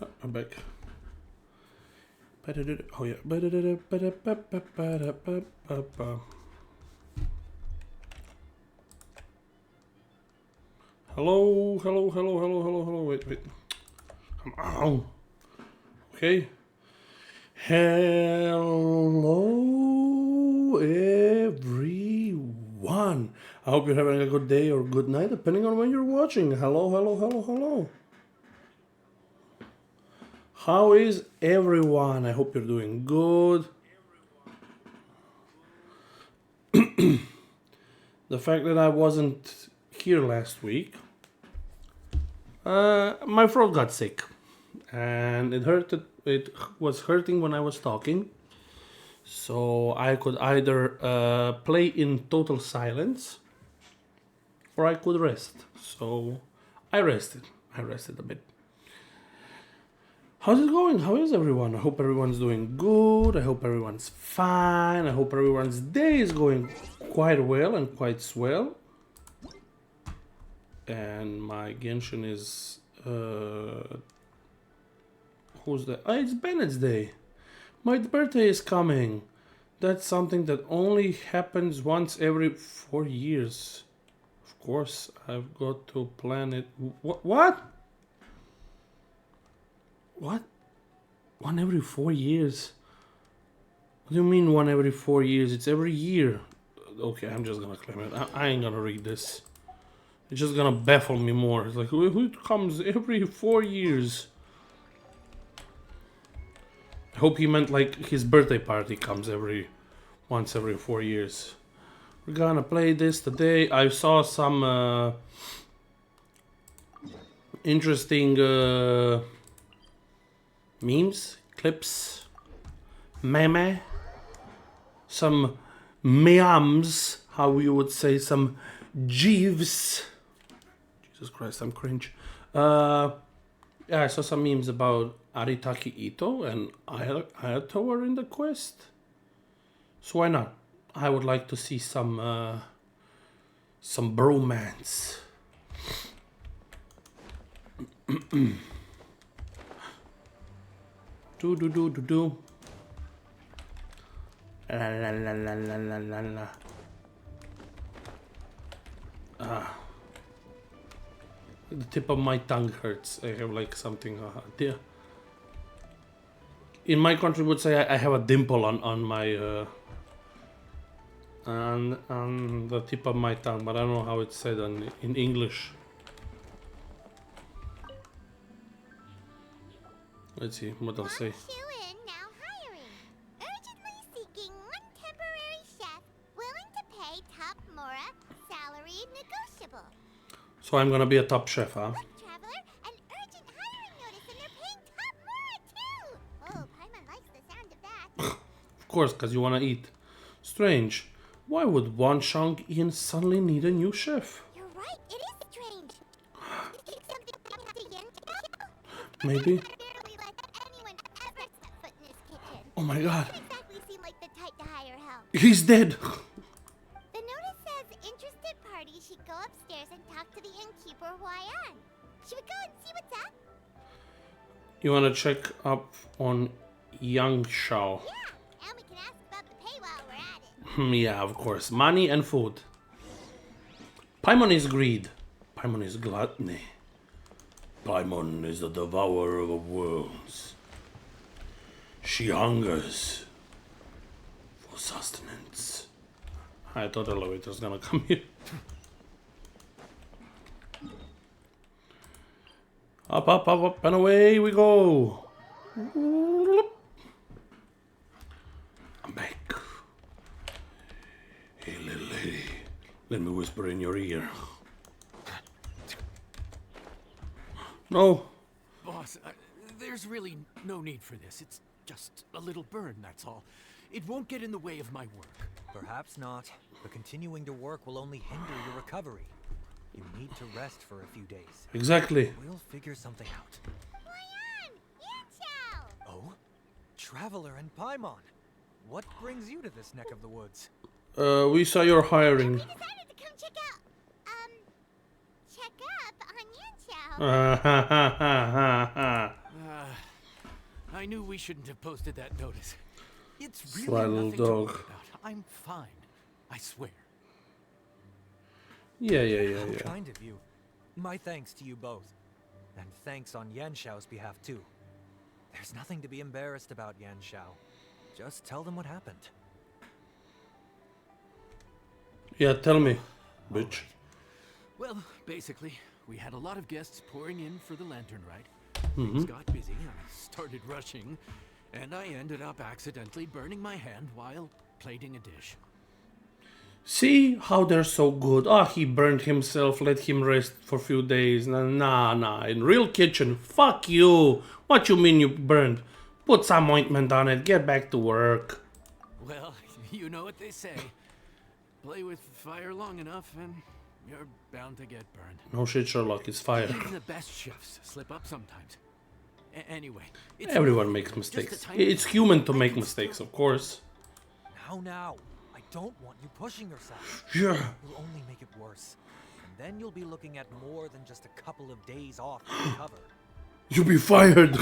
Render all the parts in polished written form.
I'm back. Oh yeah. Hello, hello, hello, hello, hello, hello. Wait. Come on. Okay. Hello, everyone. I hope you're having a good day or good night, depending on when you're watching. Hello, hello, hello, hello. How is everyone? I hope you're doing good. The fact that I wasn't here last week, my throat got sick, and it hurted. It was hurting when I was talking, so I could either play in total silence, or I could rest. So I rested. I rested a bit. How's it going? How is everyone? I hope everyone's doing good. I hope everyone's fine. I hope everyone's day is going quite well and quite swell. And my Genshin is... who's that? Oh, it's Bennett's day. My birthday is coming. That's something that only happens once every 4 years. Of course, I've got to plan it. What? What? 1 every 4 years? What do you mean 1 every 4 years? It's every year. Okay, I'm just gonna claim it. I ain't gonna read this. It's just gonna baffle me more. It's like, who comes every 4 years? I hope he meant like his birthday party comes once every 4 years. We're gonna play this today. I saw some interesting memes, clips, meme, some memes, how you would say, some jeeves. Jesus Christ, I'm cringe. Yeah, I saw some memes about Aritaki Ito and Ayato were in the quest. So why not? I would like to see some bromance. do. La la la la la la la la. The tip of my tongue hurts. I have like something there. In my country would say I have a dimple on my on the tip of my tongue, but I don't know how it's said in English. Let's see what I'll say. Now hiring. Urgently seeking one temporary chef willing to pay top Mora, salary negotiable. So I'm gonna be a top chef, huh? One traveler, an urgent hiring notice, and they're paying top Mora too. Oh, Paimon likes the sound of that. Of course, because you wanna eat. Strange. Why would Wan Shang Yin suddenly need a new chef? You're right, it is strange. Maybe. Oh my god. Exactly seem like the type to hire help. He's dead. The notice says interested parties should go upstairs and talk to the innkeeper Huayan. Should we go and see what's up? You wanna check up on Yang Shao? Yeah, and we can ask about the pay while we're at it. Yeah, of course. Money and food. Paimon is greed. Paimon is gluttony. Paimon is the devourer of worlds. She hungers for sustenance. I thought the elevator was gonna come here. Up, and away we go. I'm back. Hey, little lady, let me whisper in your ear. No. Boss, there's really no need for this. It's just a little burn, that's all. It won't get in the way of my work. Perhaps not, but continuing to work will only hinder your recovery. You need to rest for a few days. Exactly. We'll figure something out. Huayan! Yanqiao! Oh? Traveler and Paimon. What brings you to this neck of the woods? We saw your hiring. We decided to come check up on Yanqiao. I knew we shouldn't have posted that notice. It's really Sly little nothing to worry dog. about. I'm fine. I swear. Yeah. How kind of you. My thanks to you both. And thanks on Yanxiao's behalf too. There's nothing to be embarrassed about, Yanxiao. Just tell them what happened. Yeah, tell me, bitch. Well, basically, we had a lot of guests pouring in for the lantern ride. Things got busy, I started rushing, and I ended up accidentally burning my hand while plating a dish. See how they're so good. Ah, he burned himself, let him rest for a few days. Nah. In real kitchen, fuck you. What you mean you burned? Put some ointment on it, get back to work. Well, you know what they say. Play with fire long enough and you're bound to get burned. No shit, Sherlock, it's fire. Even the best chefs slip up sometimes. Anyway, it's Everyone nothing, makes just a mistakes. tiny It's bit. human to I make can mistakes, still- of course. Now. I don't want you pushing yourself. Yeah. You'll only make it worse. And then you'll be looking at more than just a couple of days off to recover. You be fired.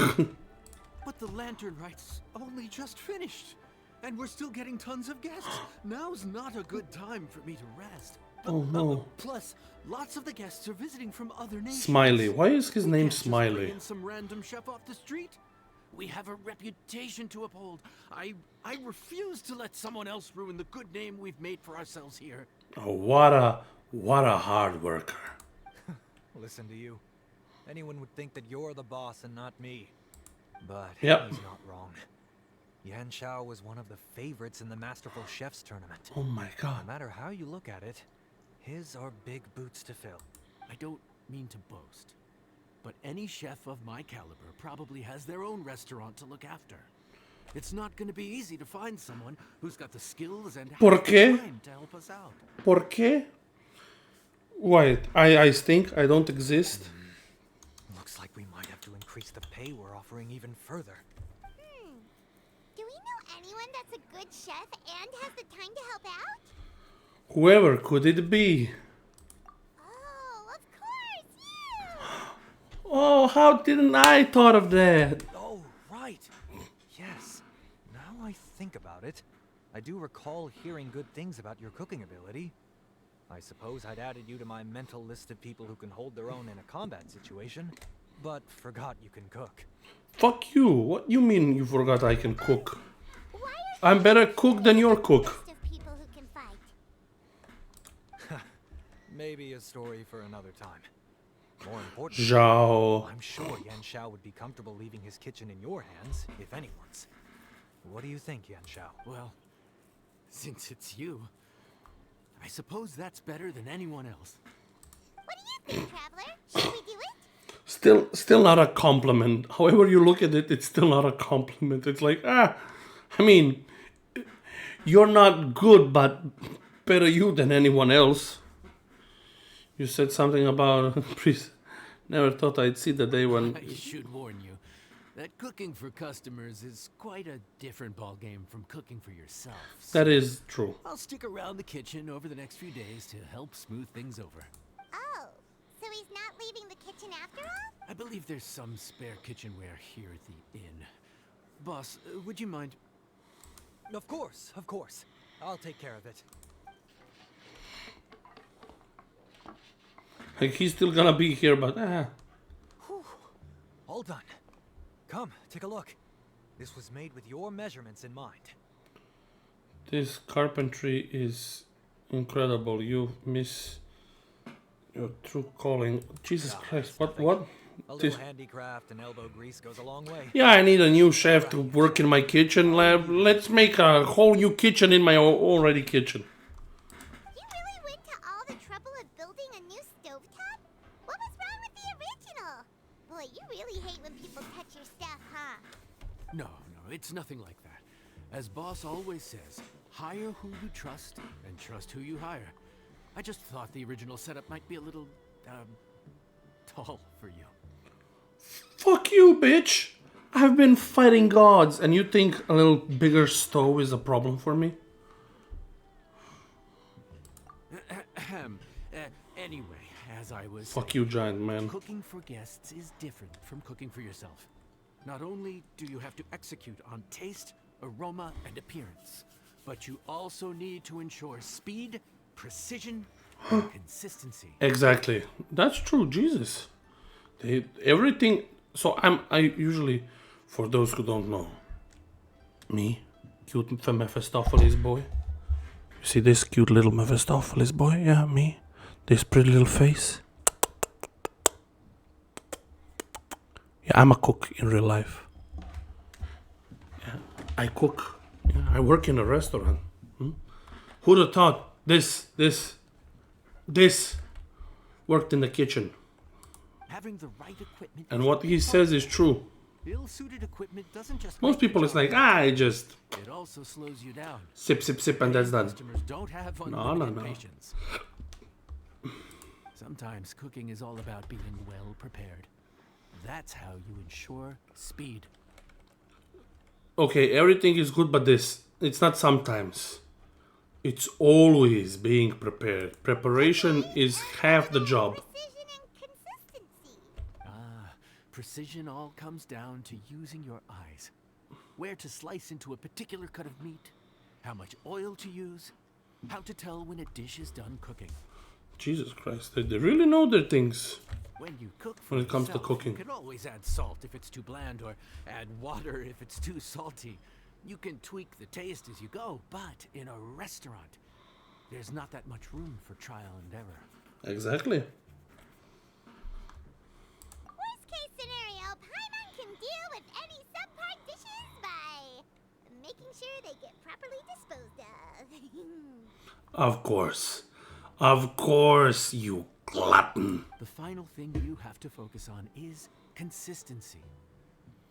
But the lantern ride's only just finished. And we're still getting tons of guests. Now's not a good time for me to rest. Oh no. Plus, lots of the guests are visiting from other nations. Smiley. Why is his We name can't just bring Smiley? in some random chef off the street. We have a reputation to uphold. I refuse to let someone else ruin the good name we've made for ourselves here. Oh, what a hard worker. Listen to you. Anyone would think that you're the boss and not me. But Yep. he's not wrong. Yanxiao was one of the favorites in the Masterful Chefs tournament. Oh my No god. matter how you look at it, his are big boots to fill. I don't mean to boast, but any chef of my caliber probably has their own restaurant to look after. It's not going to be easy to find someone who's got the skills and ¿Por has the qué? time to help us out. ¿Por qué? Wait, I stink? I don't exist? Looks like we might have to increase the pay we're offering even further. Do we know anyone that's a good chef and has the time to help out? Whoever could it be? Oh, of course, you! Oh, how didn't I thought of that? Oh, right. Yes. Now I think about it, I do recall hearing good things about your cooking ability. I suppose I'd added you to my mental list of people who can hold their own in a combat situation, but forgot you can cook. Fuck you. What you mean you forgot I can cook? Why are I'm better cook than your cook. list of people who can fight? Maybe a story for another time. More importantly, Zhao. I'm sure Yanxiao would be comfortable leaving his kitchen in your hands, if anyone's. What do you think, Yanxiao? Well, since it's you, I suppose that's better than anyone else. What do you think, Traveler? Should we do it? Still not a compliment. However you look at it, it's still not a compliment. It's like, I mean, you're not good, but better you than anyone else. You said something about priest. Never thought I'd see the day when. I should warn you that cooking for customers is quite a different ballgame from cooking for yourself. That is true. I'll stick around the kitchen over the next few days to help smooth things over. Oh, so he's not leaving the kitchen after all? I believe there's some spare kitchenware here at the inn. Boss, would you mind? Of course. I'll take care of it. Like he's still gonna be here, but Whew. All done. Come, take a look. This was made with your measurements in mind. this carpentry is incredible. You miss your true calling. Jesus Christ! What? A This- little handicraft and elbow grease goes a long way. Yeah, I need a new chef to work in my kitchen. Let's make a whole new kitchen in my already kitchen. You really went to all the trouble of building a new stovetop? What was wrong with the original? Boy, you really hate when people touch your stuff, huh? No, it's nothing like that. As boss always says, hire who you trust and trust who you hire. I just thought the original setup might be a little, tall for you. Fuck you, bitch! I've been fighting gods, and you think a little bigger stove is a problem for me? Anyway, as I was Fuck you, giant man. cooking for guests is different from cooking for yourself. Not only do you have to execute on taste, aroma, and appearance, but you also need to ensure speed, precision, and consistency. Exactly. That's true. Jesus. Everything. So I usually, for those who don't know, me, cute Mephistopheles boy. You see this cute little Mephistopheles boy? Yeah, me. This pretty little face. Yeah, I'm a cook in real life. Yeah, I cook. Yeah, I work in a restaurant. Who'd have thought this worked in the kitchen? Having the right equipment. And what he says is true. Ill-suited equipment doesn't just Most make the people is job like, hard, I just it also slows you down. sip, and that's done. Customers don't have No. unlimited patience. Sometimes cooking is all about being well prepared. That's how you ensure speed. Okay, everything is good, but it's not sometimes. It's always being prepared. Preparation is half the job. Precision and consistency. Precision all comes down to using your eyes. Where to slice into a particular cut of meat, how much oil to use, how to tell when a dish is done cooking. Jesus Christ, they really know their things. When you cook for When it comes to yourself, cooking. you can always add salt if it's too bland or add water if it's too salty. You can tweak the taste as you go, but in a restaurant, there's not that much room for trial and error. Exactly. Worst case scenario, Paimon can deal with any subpar dishes by making sure they get properly disposed of. Of course. Of course, you glutton. The final thing you have to focus on is consistency.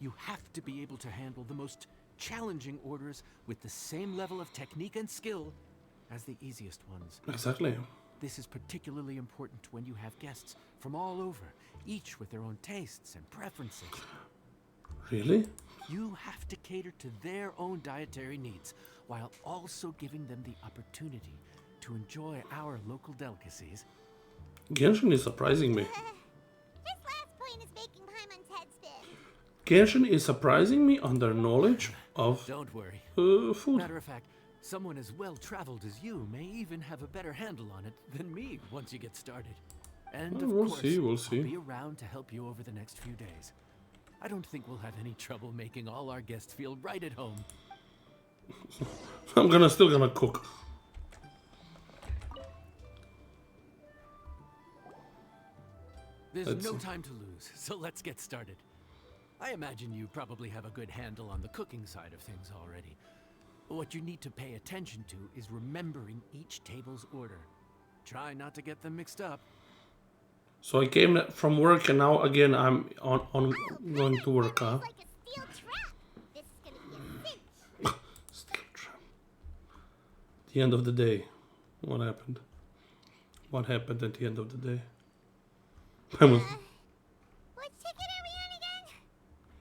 You have to be able to handle the most challenging orders with the same level of technique and skill as the easiest ones. Exactly. This is particularly important when you have guests from all over, each with their own tastes and preferences. Really? You have to cater to their own dietary needs while also giving them the opportunity to enjoy our local delicacies. Genshin is surprising me. This last point is making Paimon's head spin. Genshin is surprising me on their knowledge of Don't worry. food. Matter of fact, someone as well-traveled as you may even have a better handle on it than me once you get started. And Well, of we'll course, see, we'll see. I'll be around to help you over the next few days. I don't think we'll have any trouble making all our guests feel right at home. I'm still gonna cook. There's Let's no see. time to lose, so let's get started. I imagine you probably have a good handle on the cooking side of things already. What you need to pay attention to is remembering each table's order. Try not to get them mixed up. So I came from work and now again I'm on going to work, huh? It's like a steel trap. This is gonna be a cinch. Steel trap. The end of the day. What happened? What happened at the end of the day? I was What ticket are we on again?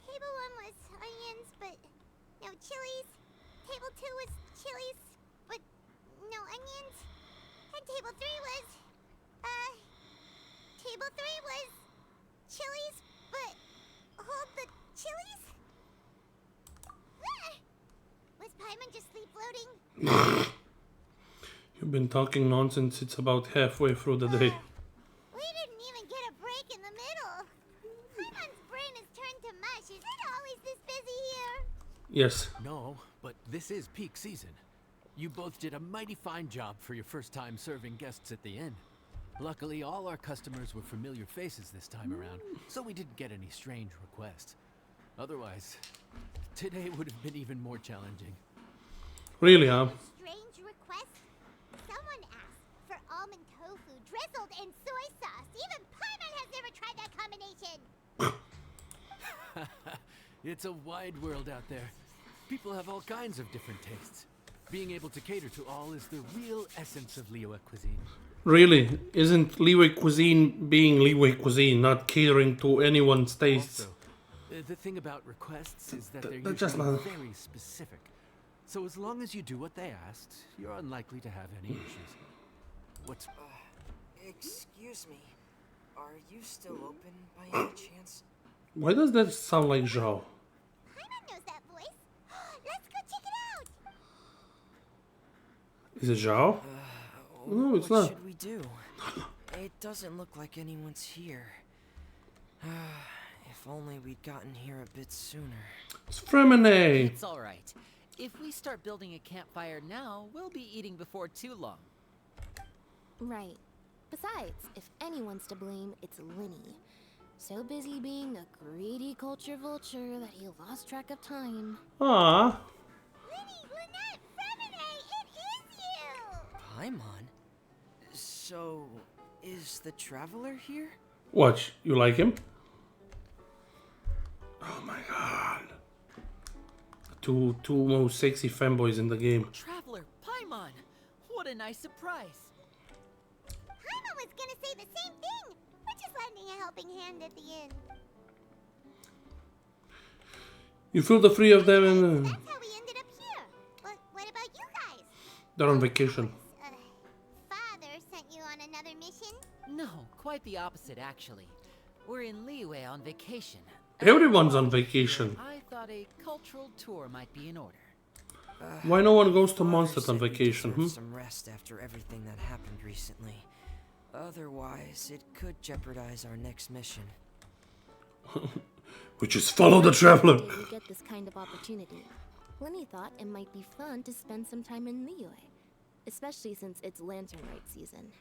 Table 1 was onions, but no chilies. Table 2 was chilies, but no onions. And table 3 was, table 3 was chilies, but hold the chilies? Was Paimon just sleep floating? You've been talking nonsense. It's about halfway through the day. We didn't even get a break in the middle. Paimon's brain has turned to mush. Is it always this busy here? Yes. No, but this is peak season. You both did a mighty fine job for your first time serving guests at the inn. Luckily, all our customers were familiar faces this time around, so we didn't get any strange requests. Otherwise, today would have been even more challenging. Really, huh? Strange request? Someone asked for almond tofu drizzled in soy sauce. Even Paimon has never tried that combination. It's a wide world out there. People have all kinds of different tastes. Being able to cater to all is the real essence of Liyue cuisine. Really? Isn't Liyue cuisine being Liyue cuisine, not catering to anyone's tastes? Also, the thing about requests is that they're they're usually just not- very specific. So as long as you do what they asked, you're unlikely to have any issues. What's... Excuse me. Are you still open by any chance? Why does that sound like Zhao? Is it Zhao? No, it's what not. should we do? It doesn't look like anyone's here. If only we'd gotten here a bit sooner. It's Fremine. It's all right. If we start building a campfire now, we'll be eating before too long. Right. Besides, if anyone's to blame, it's Linny. So busy being a greedy culture vulture that he lost track of time. Ah, Linny, Lynette, Femine, it is you! Paimon? So, is the Traveler here? what? You like him? Oh my god. Two most sexy fanboys in the game. Traveler, Paimon! What a nice surprise! Paimon was gonna say the same thing! We're just lending a helping hand at the end. You feel the three of them and That's how we ended up here. What about you guys? they're on vacation. Father sent you on another mission? No, quite the opposite, actually. We're in Liyue on vacation. Everyone's on vacation. I thought a cultural tour might be in order. Why no one goes to Father Mondstadt on said we vacation? deserve some rest after everything that happened recently. Otherwise, it could jeopardize our next mission. Which is follow the traveler. Did we get this kind of opportunity? Linny thought it might be fun to spend some time in Liyue, especially since it's Lantern Rite season.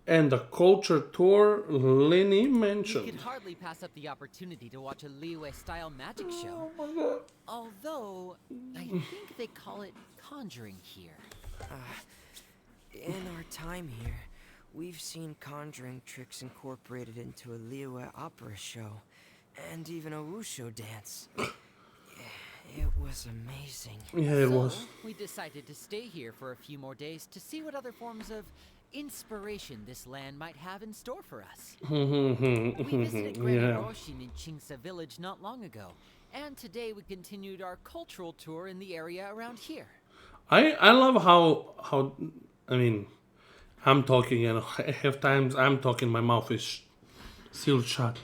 And the culture tour Lenny We mentioned. could hardly pass up the opportunity to watch a Liyue-style magic show. Oh my god. Although, I think they call it conjuring here. In our time here, we've seen conjuring tricks incorporated into a Liyue opera show, and even a wushu dance. It was amazing. Yeah, it So, was. we decided to stay here for a few more days to see what other forms of inspiration this land might have in store for us. We visited Granny Yeah. Roshin in Chingsa village not long ago, and today we continued our cultural tour in the area around here. I love how I mean I'm talking and half times I'm talking my mouth is sealed shut.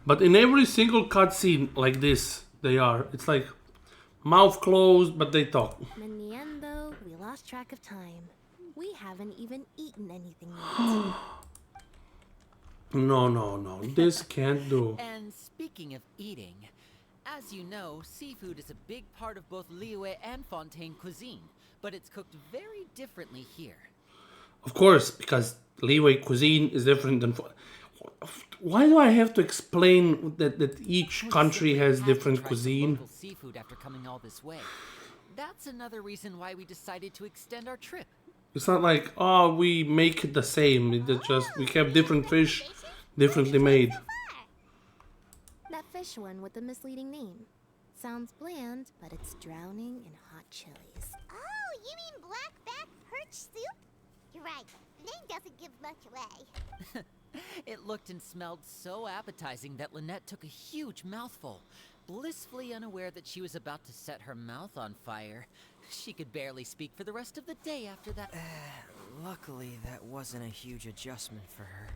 But in every single cutscene like this they are. It's like mouth closed but they talk. In the end, though, we lost track of time. We haven't even eaten anything yet. No. This can't do. And speaking of eating, as you know, seafood is a big part of both Liyue and Fontaine cuisine, but it's cooked very differently here. Of course, because Liyue cuisine is different than. Why do I have to explain that each We country simply has had to different try some cuisine? local seafood after coming all this way. That's another reason why we decided to extend our trip. It's not like, oh, we make it the same. It's just we have different fish, differently made. That fish one with the misleading name. Sounds bland, but it's drowning in hot chilies. Oh, you mean blackback perch soup? You're right. The name doesn't give much away. It looked and smelled so appetizing that Lynette took a huge mouthful, blissfully unaware that she was about to set her mouth on fire. She could barely speak for the rest of the day after that. Luckily, that wasn't a huge adjustment for her.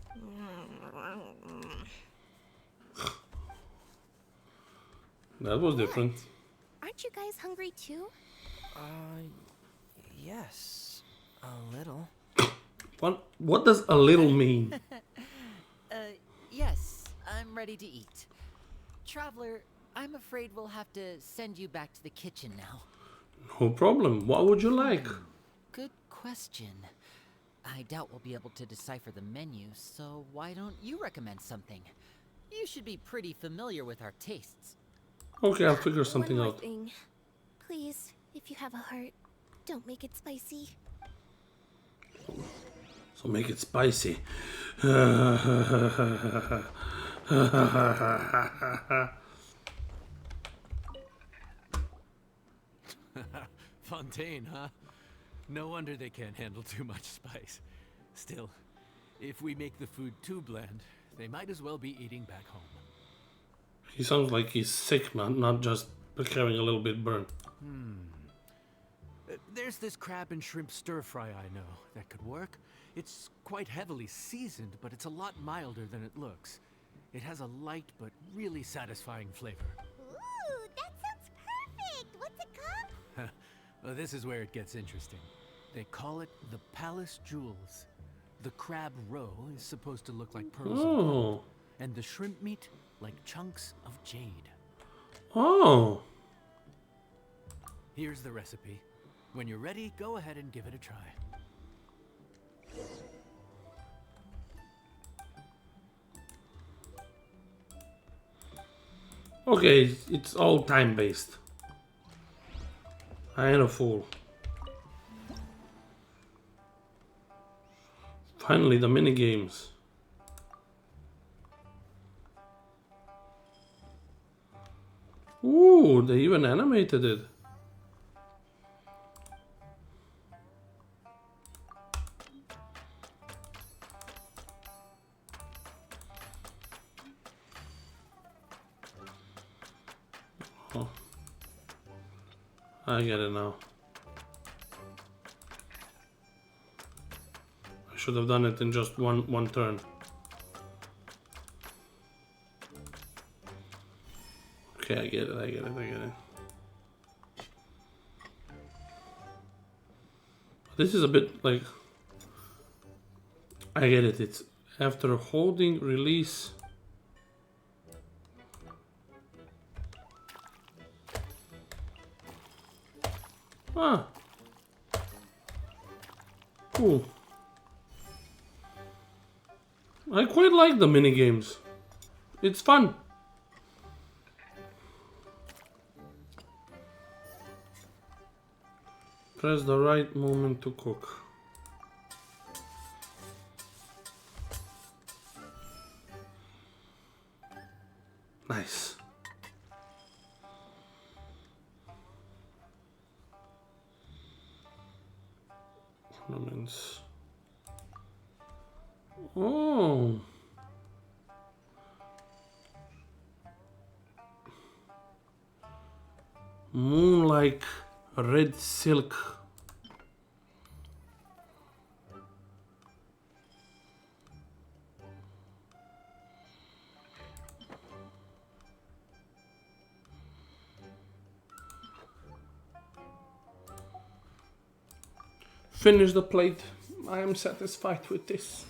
That was different. Aren't you guys hungry too? Yes, a little. What does a little mean? Yes, I'm ready to eat. Traveler, I'm afraid we'll have to send you back to the kitchen now. No problem. What would you like? Good question. I doubt we'll be able to decipher the menu, so why don't you recommend something? You should be pretty familiar with our tastes. Okay, I'll figure something One more out. thing. Please, if you have a heart, don't make it spicy. So make it spicy. Fontaine, huh? No wonder they can't handle too much spice. Still, if we make the food too bland, they might as well be eating back home. He sounds like he's sick, man, not just carrying a little bit burnt. There's this crab and shrimp stir fry I know that could work. It's quite heavily seasoned, but it's a lot milder than it looks. It has a light but really satisfying flavor. Ooh, that sounds perfect. What's it called? Well, this is where it gets interesting. They call it the Palace Jewels. The crab roe is supposed to look like pearls of Oh. gold, and the shrimp meat like chunks of jade. Oh. Here's the recipe. When you're ready, go ahead and give it a try. Okay, it's all time-based. I ain't a fool. Finally, the mini games. Ooh, they even animated it. Oh. I get it now. I should have done it in just one turn. Okay, I get it. This is a bit like... I get it, it's after holding release. Ah. Cool. I quite like the mini games. It's fun. Press the right moment to cook. Nice. Ornaments. Oh. Moon like red silk. Finish the plate. I am satisfied with this.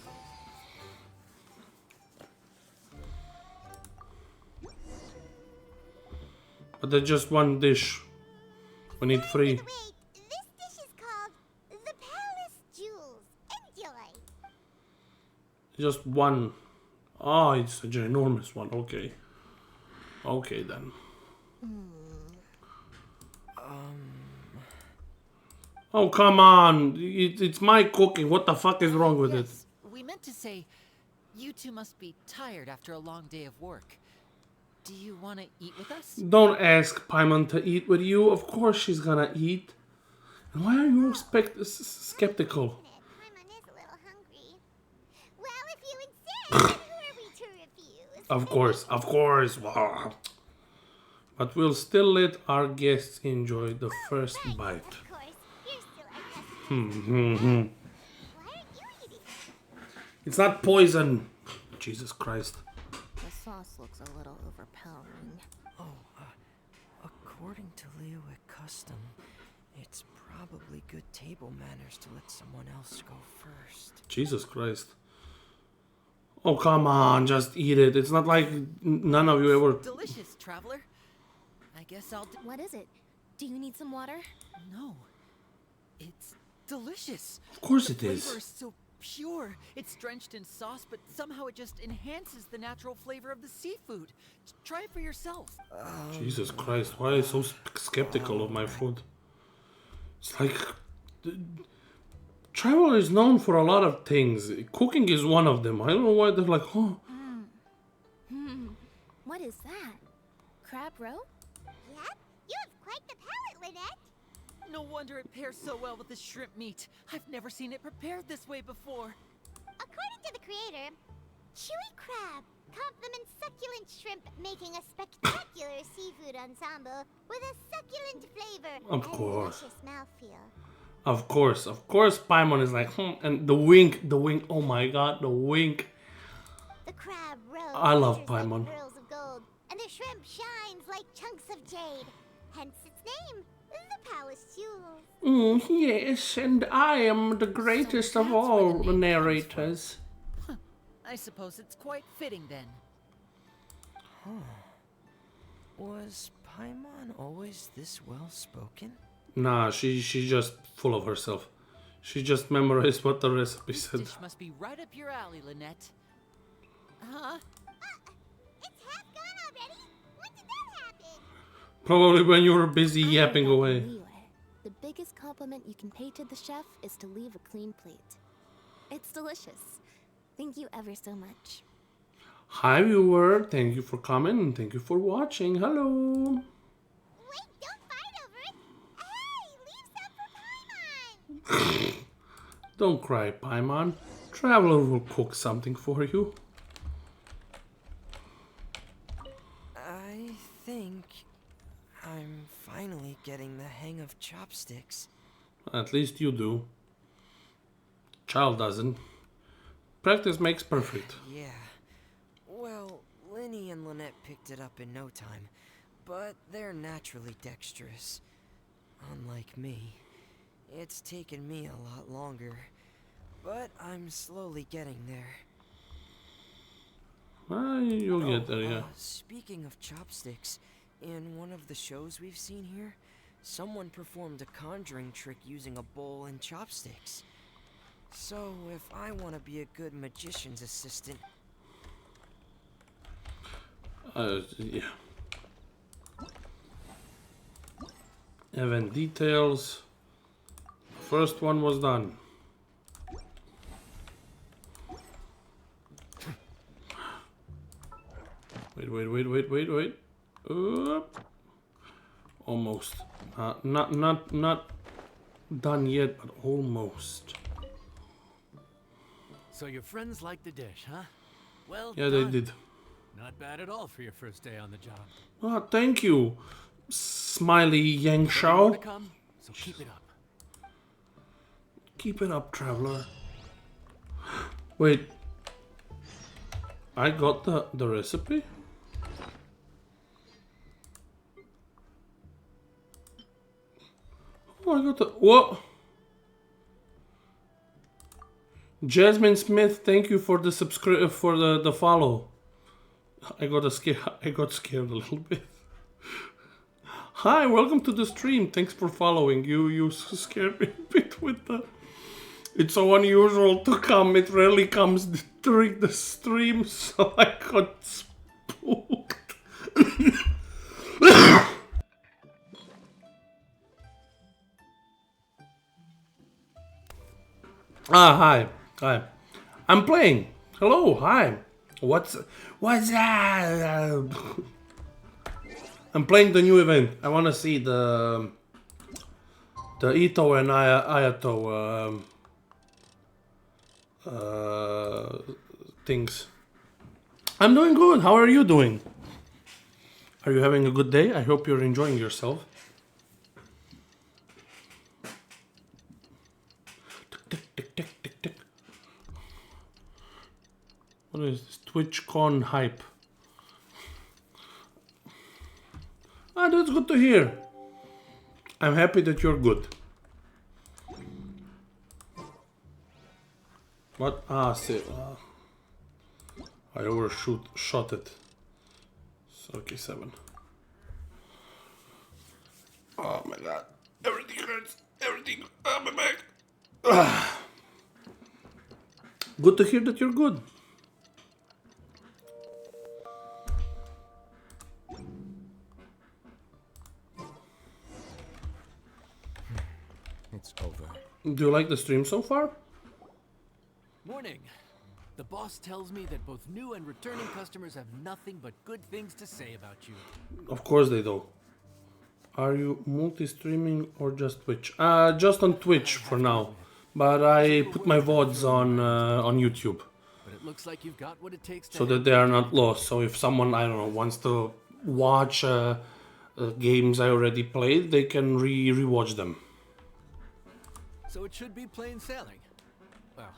But there's just one dish. We need three. Wait, this dish is called the Palace Jewels. Enjoy. Just one. Oh, it's a ginormous one. Okay. Okay then. Oh, come on. It's my cooking. What the fuck is wrong with it? Yes, we meant to say, you two must be tired after a long day of work. Do you want to eat with us? Don't ask Paimon to eat with you. Of course she's gonna eat. And why are you skeptical? Paimon is a little hungry. Well, if you insist, who are we to refuse? Of course. Wow. But we'll still let our guests enjoy the first bite. Of course, you're still our customer. Hmm. Why aren't you eating? It's not poison. Jesus Christ. The sauce looks a little overpowering. According to Liyue custom, it's probably good table manners to let someone else go first. Jesus Christ. Oh, come on. Just eat it. It's not like none of you ever... Delicious, traveler. I guess I'll... What is it? Do you need some water? No. It's delicious. Of course it Flavor is. is so pure. It's drenched in sauce, but somehow it just enhances the natural flavor of the seafood. Try it for yourself. Jesus Christ. Why are you so skeptical of my food? It's like... Travel is known for a lot of things. Cooking is one of them. I don't know why they're like, oh... What is that? Crab roe? Yep, you have quite the palate, Lynette. No wonder it pairs so well with the shrimp meat. I've never seen it prepared this way before. According to the creator, chewy crab complements succulent shrimp, making a spectacular seafood ensemble with a succulent flavor Of and course. luscious mouthfeel. Of course, Paimon is like, and the wink, oh my god, the wink. The crab roe I love glitters Paimon. like pearls of gold, and the shrimp shines like chunks of jade. Hence its name, the palace jewels. Yes, and I am the greatest of that's where the all name comes narrators. I suppose it's quite fitting then. Was Paimon always this well spoken? Nah, she's just full of herself. She just memorized what the recipe This said. dish must be right up your alley, Lynette. Huh? It's half gone already? When did that happen? Probably when you were busy I know yapping that away. Liyue. The biggest compliment you can pay to the chef is to leave a clean plate. It's delicious. Thank you ever so much. Hi viewer, thank you for coming and thank you for watching. Hello. Wait, don't fight over it. Hey, leave some for Paimon. Don't cry, Paimon. Traveler will cook something for you. I think I'm finally getting the hang of chopsticks. At least you do. Child doesn't. Practice makes perfect. Yeah. Well, Linny and Lynette picked it up in no time, but they're naturally dexterous. Unlike me, it's taken me a lot longer, but I'm slowly getting there. You'll get there, yeah. Speaking of chopsticks, in one of the shows we've seen here, someone performed a conjuring trick using a bowl and chopsticks. So, if I want to be a good magician's assistant... Yeah. Event details. First one was done. Wait. Almost. Not done yet, but almost. So your friends like the dish, huh? Well Yeah, done. they did. Not bad at all for your first day on the job. Ah, thank you, Smiley Yang More to Shao. come, so keep it up. Keep it up, traveler. Wait. I got the recipe? Oh, I got the... What? Jasmine Smith, thank you for the the follow. I got scared a little bit. Hi, welcome to the stream. Thanks for following. You scared me a bit with the... It's so unusual to come. It rarely comes during the stream, so I got spooked. Hi. I'm playing. Hello, hi. What's up? I'm playing the new event. I want to see the Ito and Ayato things. I'm doing good. How are you doing? Are you having a good day? I hope you're enjoying yourself. Tick. What is this? TwitchCon hype. Ah, that's good to hear. I'm happy that you're good. What? Ah, see. I shot it. Okay, 7. Oh my god. Everything hurts. Everything. Oh, my back. Good to hear that you're good. It's over. Do you like the stream so far? Morning. The boss tells me that both new and returning customers have nothing but good things to say about you. Of course they do. Are you multi-streaming or just Twitch? Just on Twitch for now. But I put my VODs on YouTube. But it looks like you've got what it takes to So that they are not lost. So if someone, I don't know, wants to watch games I already played, they can re-watch them. So it should be plain sailing. Well,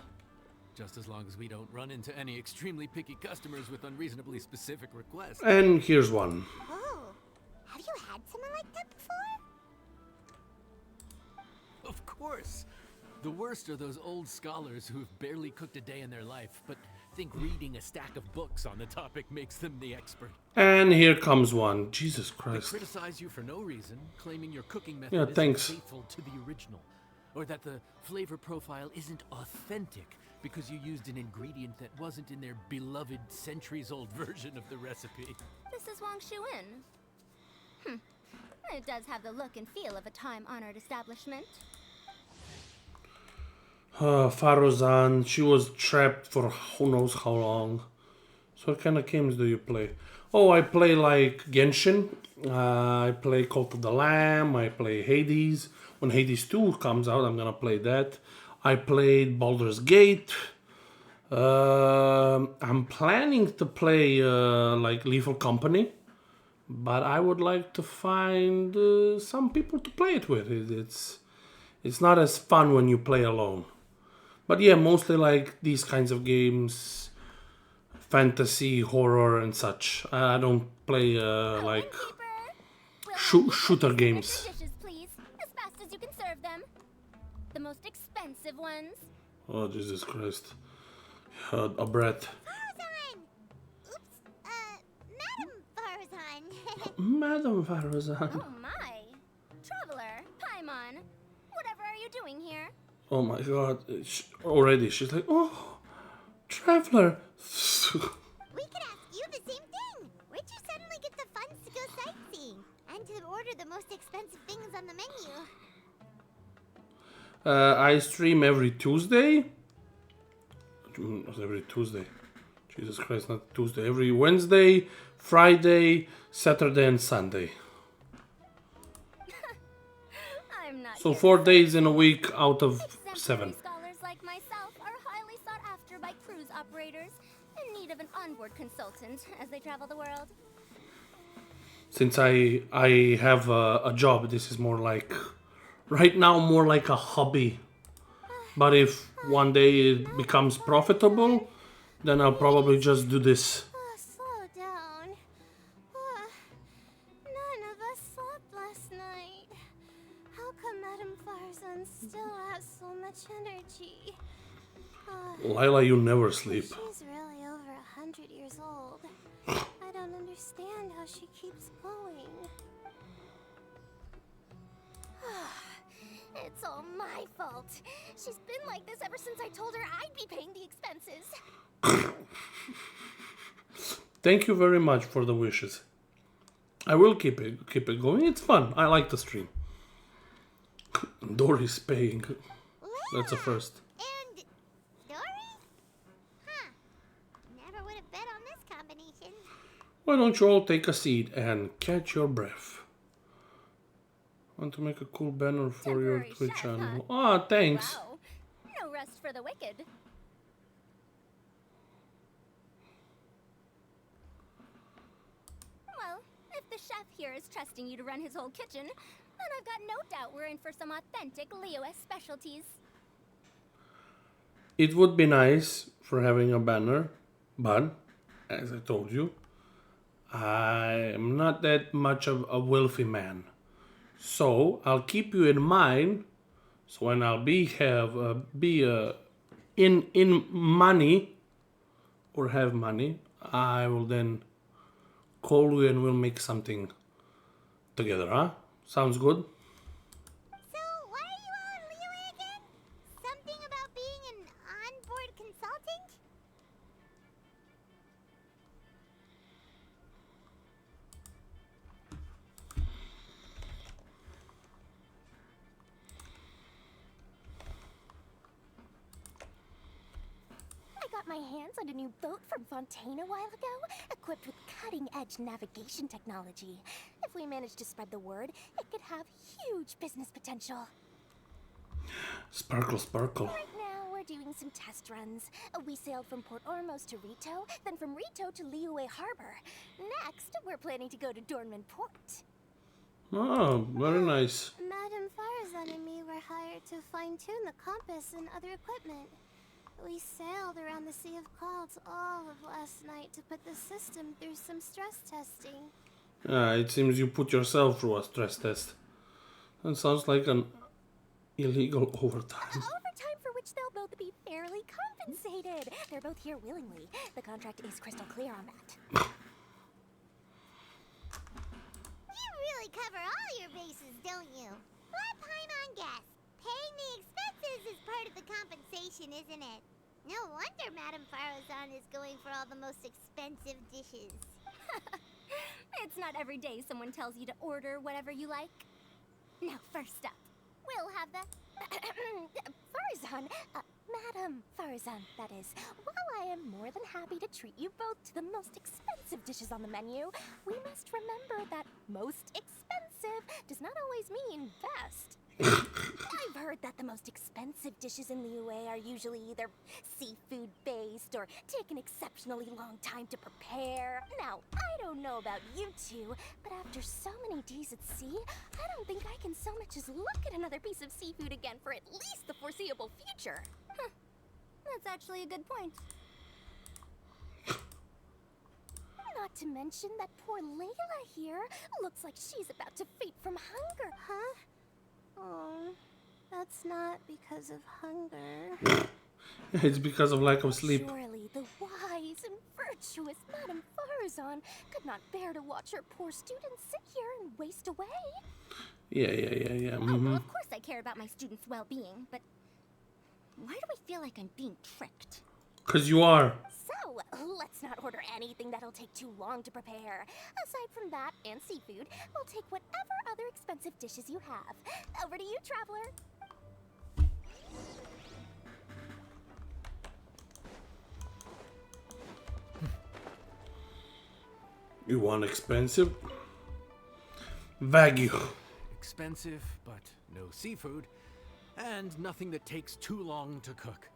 just as long as we don't run into any extremely picky customers with unreasonably specific requests. And here's one. Oh, have you had someone like that before? Of course. The worst are those old scholars who've barely cooked a day in their life, but think reading a stack of books on the topic makes them the expert. And here comes one. Jesus They Christ. criticize you for no reason, claiming your cooking method Yeah, isn't thanks. faithful to the original, or that the flavor profile isn't authentic because you used an ingredient that wasn't in their beloved centuries-old version of the recipe. This is Wang Shuin. It does have the look and feel of a time-honored establishment. Farozan, she was trapped for who knows how long. So what kind of games do you play? Oh, I play like Genshin. I play Cult of the Lamb. I play Hades. When Hades 2 comes out, I'm gonna play that. I played Baldur's Gate. I'm planning to play like Lethal Company. But I would like to find some people to play it with. It's not as fun when you play alone. But yeah, mostly like these kinds of games, fantasy, horror, and such. I don't play like shooter games. Dishes, please, as fast as you can serve them. The most expensive ones. Oh Jesus Christ! A breath. Farazan! Oops, Madam Farazan. Madam Farozan. Oh my, traveler, Paimon, whatever are you doing here? Oh my God! Already she's like, oh, traveler. We could ask you the same thing. Where'd you suddenly get the funds to go sightseeing? And to order the most expensive things on the menu? I stream every Tuesday. Every Tuesday. Jesus Christ, not Tuesday. Every Wednesday, Friday, Saturday, and Sunday. I'm not So here 4 to days in a week out of Exemplary 7. scholars like myself are highly sought after by cruise operators in need of an onboard consultant as they travel the world. Since I have a job, this is more like, right now, more like a hobby. But if one day it becomes profitable, then I'll probably just do this. Slow down. None of us slept last night. How come Madam Farazan still has so much energy? Lila, you never sleep. She's really over 100 years old. I don't understand how she keeps going. It's all my fault. She's been like this ever since I told her I'd be paying the expenses. Thank you very much for the wishes. I will keep it going. It's fun. I like the stream. Dory's paying. That's a first. And Dory? Huh. Never would have bet on this combination. Why don't you all take a seat and catch your breath? Want to make a cool banner for your Temporary Twitch chef, channel? huh? Ah, thanks. Wow. No rest for the wicked. Well, if the chef here is trusting you to run his whole kitchen, then I've got no doubt we're in for some authentic Leo-esque specialties. It would be nice for having a banner, but as I told you, I'm not that much of a wealthy man. So I'll keep you in mind. So when I'll in money or have money, I will then call you and we'll make something together, huh? Sounds good? So, why are you all in Liyue again? Something about being an onboard consultant? I got my hands on a new boat from Fontaine a while ago, equipped with cutting-edge navigation technology. If we manage to spread the word, it could have huge business potential. Sparkle, sparkle. Right now, we're doing some test runs. We sailed from Port Ormos to Rito, then from Rito to Liyue Harbor. Next, we're planning to go to Dornman Port. Oh, very nice. Madam Farazan and me were hired to fine-tune the compass and other equipment. We sailed around the Sea of Clouds all of last night to put the system through some stress testing. It seems you put yourself through a stress test. That sounds like an illegal overtime. Overtime for which they'll both be fairly compensated. They're both here willingly. The contract is crystal clear on that. You really cover all your bases, don't you? Let Paimon guess. Paying the expenses is part of the compensation, isn't it? No wonder Madame Farozan is going for all the most expensive dishes. It's not every day someone tells you to order whatever you like. Now, first up, we'll have the Farazan, Madame Farazan, that is. While I am more than happy to treat you both to the most expensive dishes on the menu, we must remember that most expensive does not always mean best. I've heard that the most expensive dishes in the UA are usually either seafood-based or take an exceptionally long time to prepare. Now, I don't know about you two, but after so many days at sea, I don't think I can so much as look at another piece of seafood again for at least the foreseeable future. Huh. That's actually a good point. Not to mention that poor Layla here looks like she's about to faint from hunger. Huh? Oh, that's not because of hunger. It's because of lack of sleep. Surely the wise and virtuous Madame Farazan could not bear to watch her poor students sit here and waste away. Yeah. Oh, well, of course I care about my students' well-being, but why do I feel like I'm being tricked? Because you are. So, let's not order anything that'll take too long to prepare. Aside from that and seafood, we'll take whatever other expensive dishes you have. Over to you, traveler. You want expensive? Wagyu. Expensive, but no seafood, and nothing that takes too long to cook.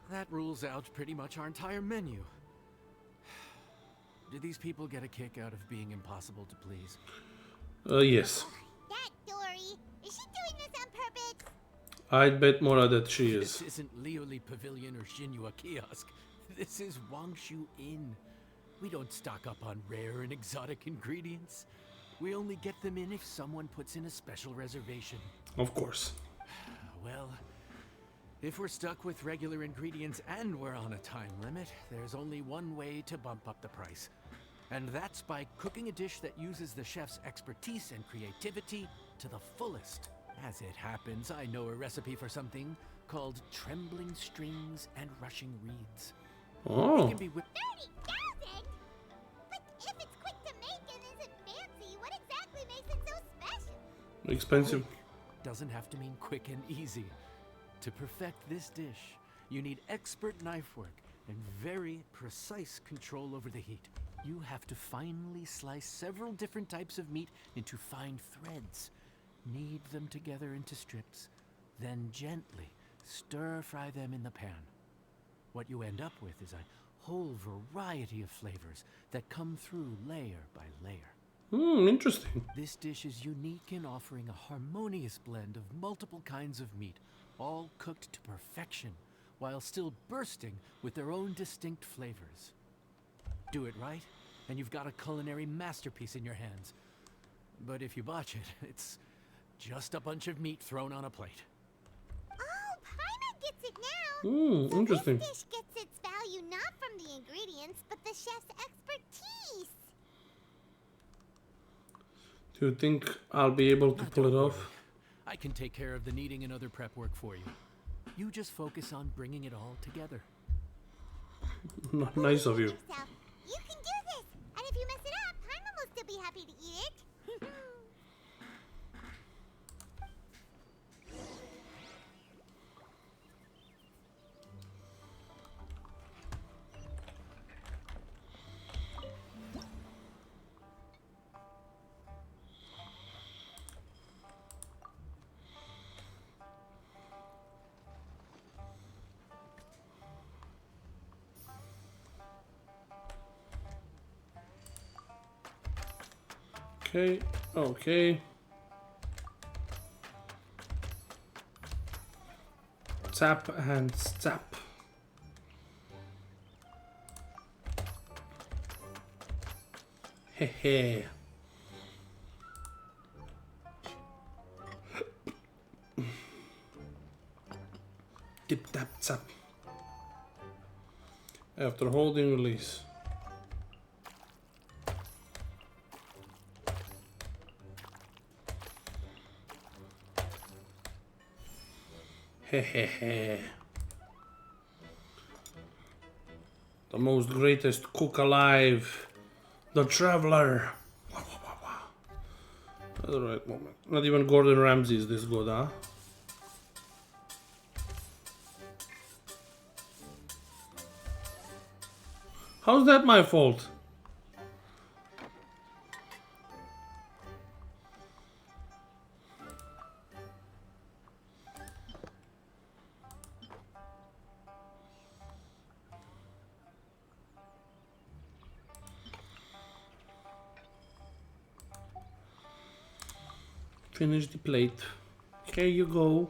That rules out pretty much our entire menu. Do these people get a kick out of being impossible to please? Yes. That Dory, is she doing this on purpose? I'd bet Mora that she This is. isn't Lioli Pavilion or Shinua Kiosk. This is Wangshu Inn. We don't stock up on rare and exotic ingredients. We only get them in if someone puts in a special reservation. Of course. Well, if we're stuck with regular ingredients and we're on a time limit, there's only one way to bump up the price. And that's by cooking a dish that uses the chef's expertise and creativity to the fullest. As it happens, I know a recipe for something called trembling strings and rushing reeds. It Oh. can be whipped. 30,000? But if it's quick to make and isn't fancy, what exactly makes it so special? Expensive. Doesn't have to mean quick and easy. To perfect this dish, you need expert knife work and very precise control over the heat. You have to finely slice several different types of meat into fine threads, knead them together into strips, then gently stir-fry them in the pan. What you end up with is a whole variety of flavors that come through layer by layer. Interesting. This dish is unique in offering a harmonious blend of multiple kinds of meat, all cooked to perfection, while still bursting with their own distinct flavors. Do it right, and you've got a culinary masterpiece in your hands. But if you botch it, it's just a bunch of meat thrown on a plate. Oh, Paimon gets it now. So Interesting. this dish gets its value not from the ingredients, but the chef's expertise. Do you think I'll be able to pull it Don't off? worry. I can take care of the kneading and other prep work for you. You just focus on bringing it all together. Nice of you. Yourself. You can do this. And if you mess it up, Paimon will still be happy to eat it. Okay. Tap and tap. Hehe. minutes after holding release. Hehehe. The most greatest cook alive. The Traveler. At the right moment. Not even Gordon Ramsay is this good, huh? How's that my fault? Finish the plate. Here you go.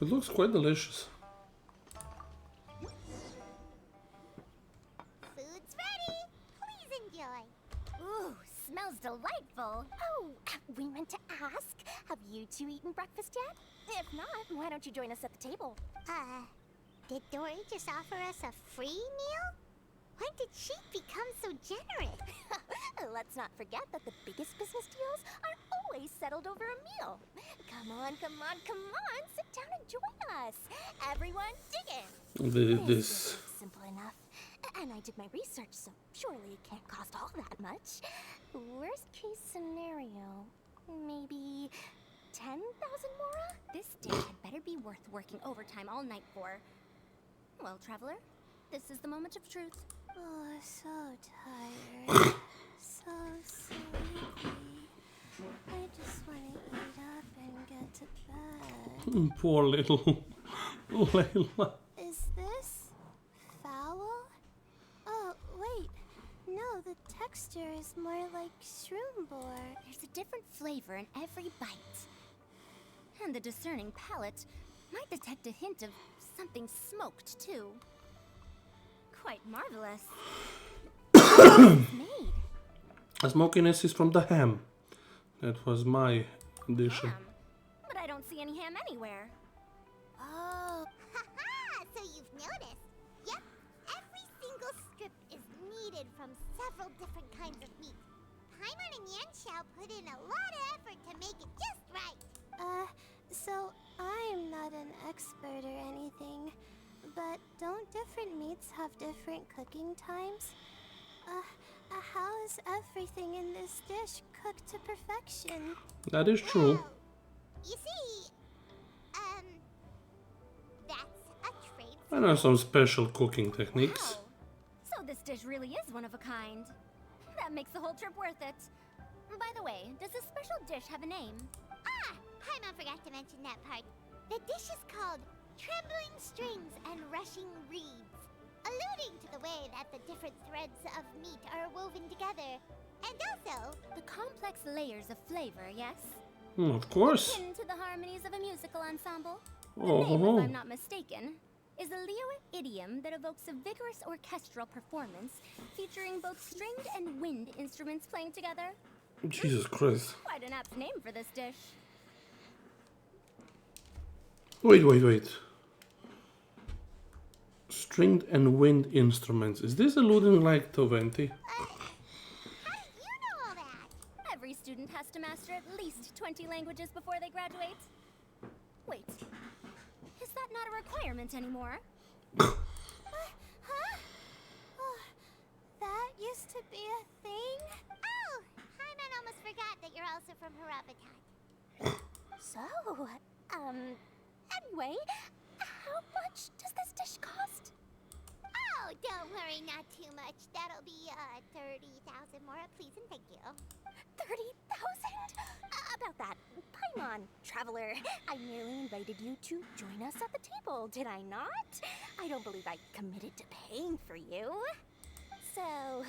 It looks quite delicious. Food's ready. Please enjoy. Ooh, smells delightful. Oh, we meant to ask, have you two eaten breakfast yet? If not, why don't you join us at the table? Did Dory just offer us a free meal? When did she become so generous? Let's not forget that the biggest business deals are always settled over a meal. Come on, come on, come on. Sit down and join us. Everyone, dig in. This. Simple enough. And I did my research, so surely it can't cost all that much. Worst case scenario, maybe 10,000 mora? This dish had better be worth working overtime all night for. Well, traveler, this is the moment of truth. Oh, so tired. So sleepy. I just want to eat up and get to bed. Poor little Layla. Is this foul? Oh, wait. No, the texture is more like shroom boar. There's a different flavor in every bite. And the discerning palate might detect a hint of something smoked, too. Quite marvelous. It's made. The smokiness is from the ham. That was my addition. Ham. But I don't see any ham anywhere. Oh, Haha! So you've noticed. Yep, every single strip is kneaded from several different kinds of meat. Paimon and Yanxiao put in a lot of effort to make it just right. so I'm not an expert or anything, but don't different meats have different cooking times? How is everything in this dish cooked to perfection? That is true. Well, you see, that's a trade. I know some special cooking techniques. Wow. So this dish really is one of a kind. That makes the whole trip worth it. By the way, does this special dish have a name? Paimon forgot to mention that part. The dish is called Trembling Strings and Rushing Reeds, alluding to the way that the different threads of meat are woven together. And also, The complex layers of flavor, yes? Of course. Akin to the harmonies of a musical ensemble. The Oh, name, oh. if I'm not mistaken, is a Leo idiom that evokes a vigorous orchestral performance featuring both stringed and wind instruments playing together. Jesus Christ. Quite an apt name for this dish. Wait. Stringed and wind instruments. Is this alluding like to Venti? how did you know all that? Every student has to master at least 20 languages before they graduate. Wait, is that not a requirement anymore? Huh? Oh, that used to be a thing? Oh, Paimon almost forgot that you're also from Harabatai. So, anyway, how much does this dish cost? Oh, don't worry, not too much. That'll be 30,000 more, please and thank you. 30,000? About that, Paimon, traveler, I merely invited you to join us at the table, did I not? I don't believe I committed to paying for you. So,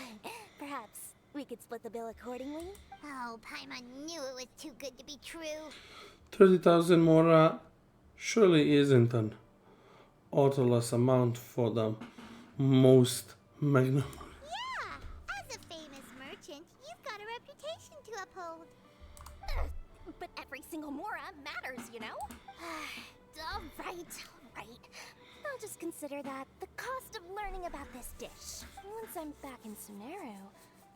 perhaps we could split the bill accordingly? Oh, Paimon knew it was too good to be true. 30,000 mora surely isn't an oughtless amount for the most magnum. Yeah, as a famous merchant, you've got a reputation to uphold. But every single mora matters, you know? All right. I'll just consider that the cost of learning about this dish. Once I'm back in Sunero,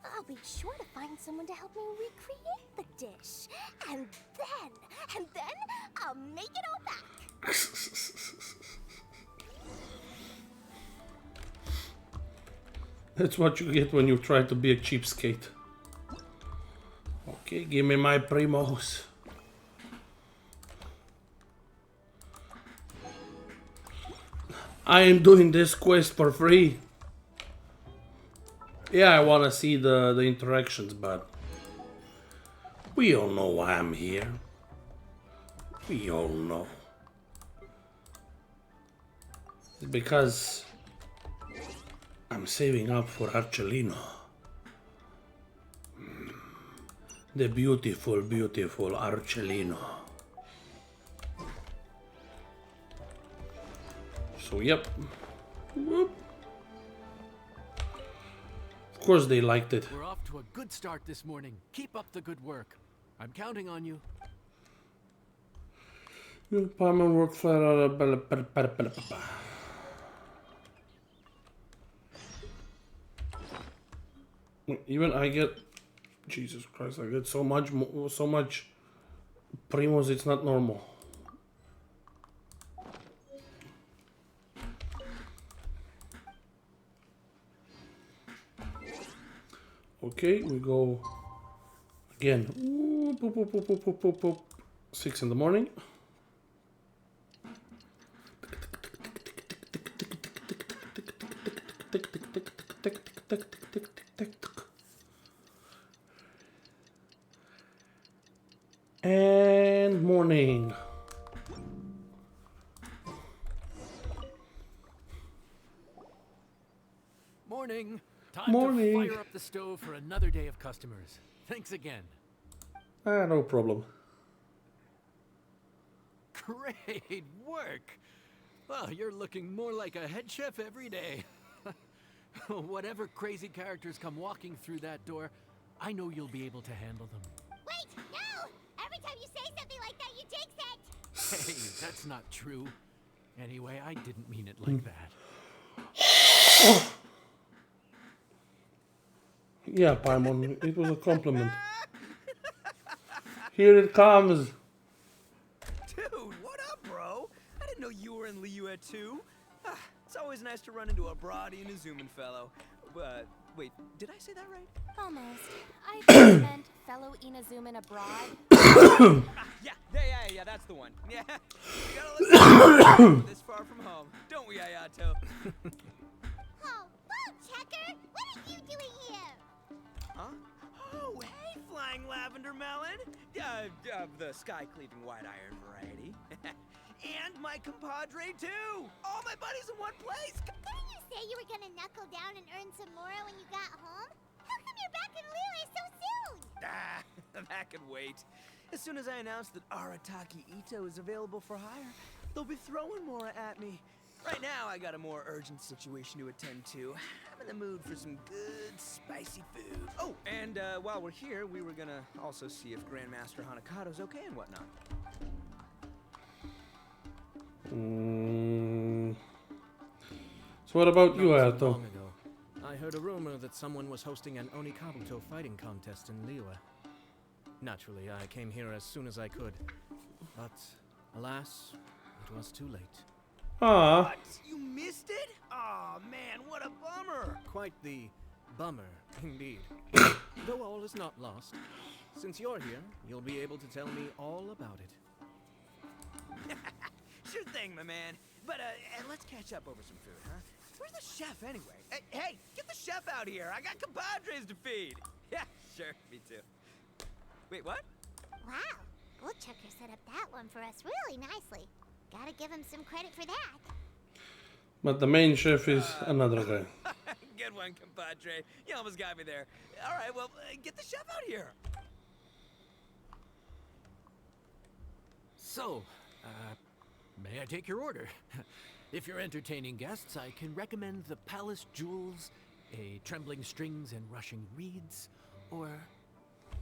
I'll be sure to find someone to help me recreate the dish. And then I'll make it all back. That's what you get when you try to be a cheapskate. Okay, give me my primos. I am doing this quest for free. Yeah, I wanna see the interactions, but we all know why I'm here. We all know. It's because I'm saving up for Archelino. The beautiful, beautiful Archelino. So, yep. Whoop. Of course they liked it. We're off to a good start this morning. Keep up the good work. I'm counting on you. Paimon work for even I get, Jesus Christ, I get so much primos, it's not normal. Okay, we go again. Ooh, boop, boop, boop, boop, boop, boop, boop. 6 in the morning. And morning. Morning. Time Morning. to fire up the stove for another day of customers. Thanks again. No problem. Great work. Well, you're looking more like a head chef every day. Whatever crazy characters come walking through that door, I know you'll be able to handle them. Wait, no! Every time you say something like that, you jinx it! Hey, that's not true. Anyway, I didn't mean it like that. Yeah, Paimon, it was a compliment. Here it comes. Dude, what up, bro? I didn't know you were in Liyue too. It's always nice to run into a Brody and a Zoomin fellow. Wait, did I say that right? Almost. I thought you meant fellow Inazuman abroad. Yeah, that's the one. Yeah, we gotta listen this far from home, don't we, Ayato? Oh, whoa, Checker! What are you doing here? Huh? Oh, hey, Flying Lavender Melon! Of the sky-cleaving white iron variety. And my compadre, too! All my buddies in one place! Didn't you say you were gonna knuckle down and earn some more when you got home? How come you're back in Liyue so soon? That could wait. As soon as I announce that Arataki Ito is available for hire, they'll be throwing Mora at me. Right now, I got a more urgent situation to attend to. I'm in the mood for some good, spicy food. Oh, and while we're here, we were gonna also see if Grandmaster Hanakado's okay and whatnot. So what about you, Not too Ayato? long ago, I heard a rumor that someone was hosting an Onikabuto fighting contest in Liyue. Naturally, I came here as soon as I could. But, alas, it was too late. Ah, What? You missed it? Aw, man, what a bummer! Quite the bummer, indeed. Though all is not lost. Since you're here, you'll be able to tell me all about it. Sure thing, my man. But, let's catch up over some food, huh? Where's the chef, anyway? Hey, get the chef out here! I got compadres to feed! Yeah, sure, me too. Wait, what? Wow, Bullchucker set up that one for us really nicely. Gotta give him some credit for that. but the main chef is another guy. Good one, compadre. You almost got me there. All right, well, get the chef out here. So, may I take your order? If you're entertaining guests, I can recommend the Palace Jewels, a Trembling Strings and Rushing Reeds, or...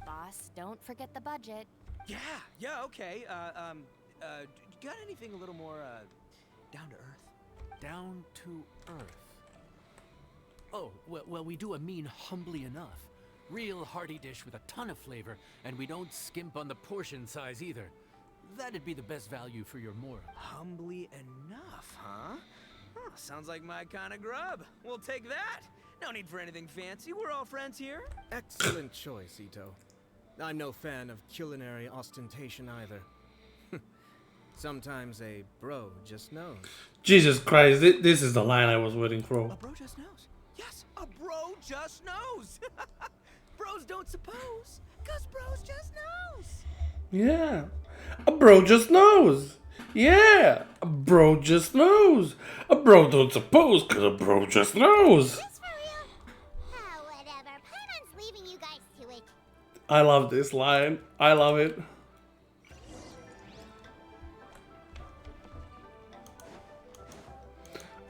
Boss, don't forget the budget. Yeah, okay. Got anything a little more, Down to earth. Down to earth. Oh, well, we do a mean humbly enough. Real hearty dish with a ton of flavor, and we don't skimp on the portion size either. That'd be the best value for your moral. Humbly enough, huh? Huh, sounds like my kind of grub. We'll take that. No need for anything fancy. We're all friends here. Excellent choice, Ito. I'm no fan of culinary ostentation either. Sometimes a bro just knows. Jesus Christ, this is the line I was waiting for. A bro just knows. Yes, a bro just knows. Bros don't suppose, 'cause bros just knows. Yeah. A bro just knows. Yeah. A bro just knows. A bro don't suppose, cause a bro just knows. This for real? Ah, whatever. Paimon's leaving you guys to it. I love this line. I love it.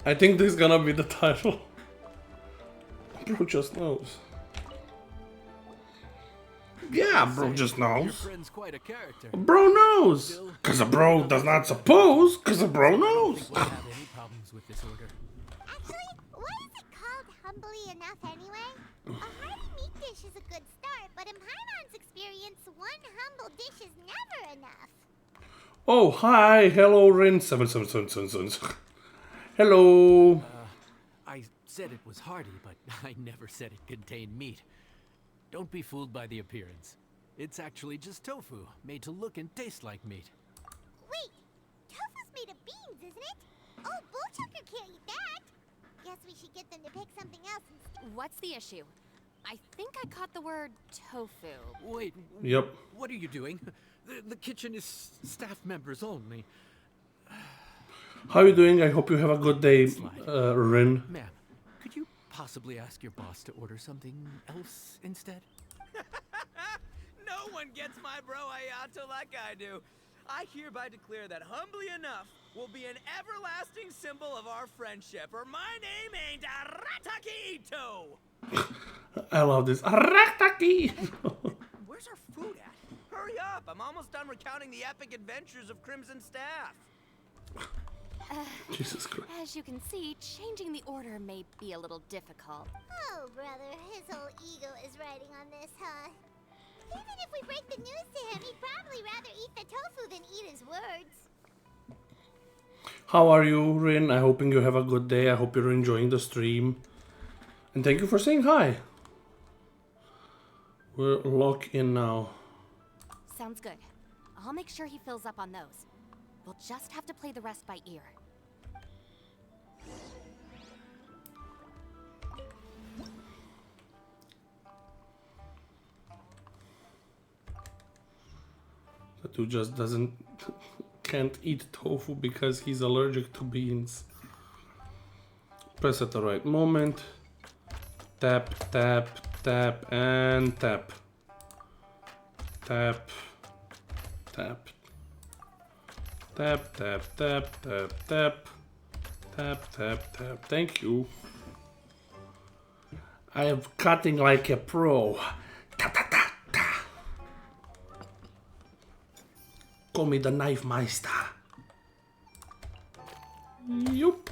I think this is gonna be the title. Bro just knows. Yeah, bro just Your knows. friend's quite a character. A bro knows. Cause a bro does not suppose, cause a bro I don't knows. think we'll have any problems with this order. Actually, what is it called humbly enough anyway? A hearty meat dish is a good start, but in Paimon's experience, one humble dish is never enough. Oh, hi. Hello, Rin 77777. Hello. I said it was hearty, but I never said it contained meat. Don't be fooled by the appearance. It's actually just tofu, made to look and taste like meat. Wait, tofu's made of beans, isn't it? Oh, Bullchucker can't eat that. Guess we should get them to pick something else instead. What's the issue? I think I caught the word tofu. Wait, Yep. what are you doing? The kitchen is staff members only. How are you doing? I hope you have a good day, Rin. Ma'am, could you possibly ask your boss to order something else instead? No one gets my bro Ayato like I do. I hereby declare that humbly enough will be an everlasting symbol of our friendship, or my name ain't Arataki Ito. I love this. Arataki! Where's our food at? Hurry up! I'm almost done recounting the epic adventures of Crimson Staff. Jesus Christ. As you can see, changing the order may be a little difficult. Oh, brother, his whole ego is riding on this, huh? Even if we break the news to him, he'd probably rather eat the tofu than eat his words. How are you, Rin? I'm hoping you have a good day. I hope you're enjoying the stream. And thank you for saying hi. We're locked in now. Sounds good. I'll make sure he fills up on those. We'll just have to play the rest by ear. That dude just can't eat tofu because he's allergic to beans. Press at the right moment. Tap, tap, tap, and tap. Tap, tap. Tap, tap, tap, tap, tap. Tap, tap, tap. Thank you. I am cutting like a pro. Ta ta ta ta. Call me the knife meister. Yup.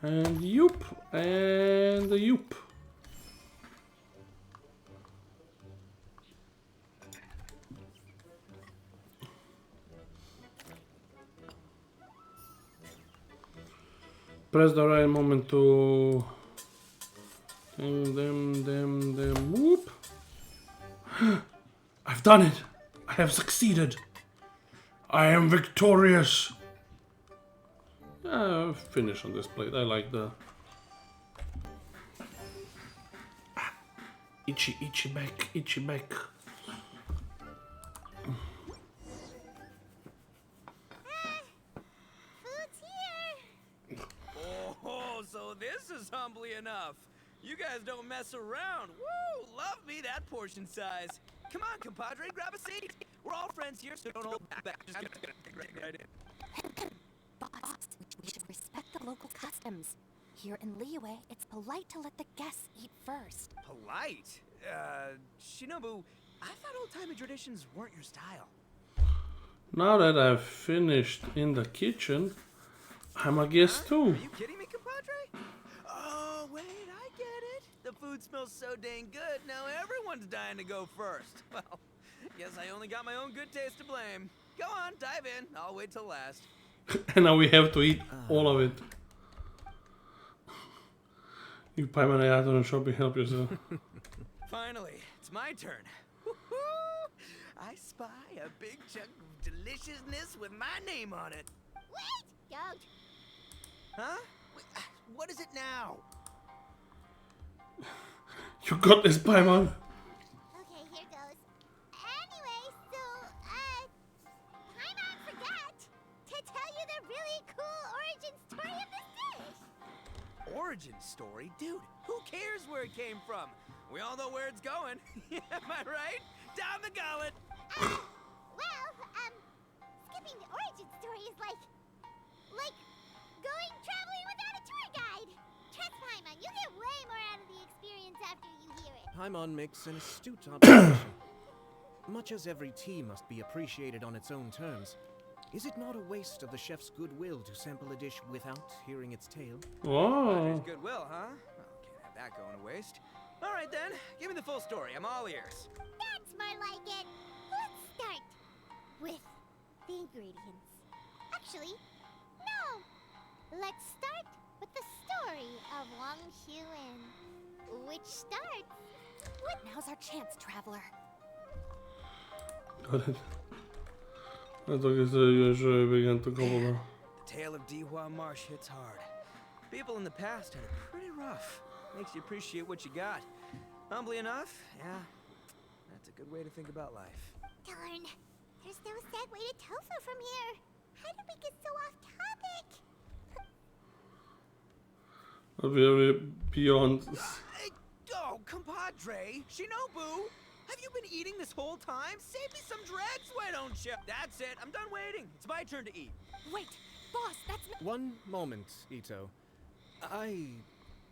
And yup. And yup. Press the right moment to them, whoop. I've done it. I have succeeded. I am victorious. Finish on this plate. I like the itchy back, itchy back. Food's here. Oh, so this is humbly enough. You guys don't mess around. Woo! Love me that portion size. Come on, compadre, grab a seat. We're all friends here, so don't hold back. Just gonna get right in. Boss, we should respect the local customs. Here in Liyue, it's polite to let the guests eat first. Polite? Shinobu, I thought old-timey traditions weren't your style. Now that I've finished in the kitchen, I'm a guest too. Are you kidding me, compadre? Oh, wait, I get it. The food smells so dang good, now everyone's dying to go first. Well, guess I only got my own good taste to blame. Go on, dive in. I'll wait till last. And now we have to eat all of it. You pie my out on shopping, help yourself. Finally, it's my turn. Woo-hoo! I spy a big chunk of deliciousness with my name on it. Wait! Don't. Huh? Wait, what is it now? You got this, pie man. Okay, here goes. Anyway, so, Paimon forgot to tell you the really cool origin story of this dish. Origin story? Dude, who cares where it came from? We all know where it's going. Am I right? Down the gullet! Skipping the origin story is like going traveling without a tour guide. Trust Paimon, you get way more out of the experience after you hear it. Paimon makes an astute observation. Much as every tea must be appreciated on its own terms, is it not a waste of the chef's goodwill to sample a dish without hearing its tale? Wow. There's goodwill, huh? Well, can't have that going to waste. All right then, give me the full story. I'm all ears. That's more like it. Let's start with the ingredients. Actually, no. Let's start with the story of Wang Xuan, which starts with... Now's our chance, traveler. Got it. I thought you said you should begin to go over. The tale of Dihua Marsh hits hard. People in the past had it pretty rough. Makes you appreciate what you got. Humbly enough, yeah, that's a good way to think about life. Darn. There's no segue to tofu from here. How did we get so off topic? Very beyond. Oh, compadre, Shinobu, have you been eating this whole time? Save me some dregs, why don't you? That's it, I'm done waiting. It's my turn to eat. Wait, boss, that's not. One moment, Ito. I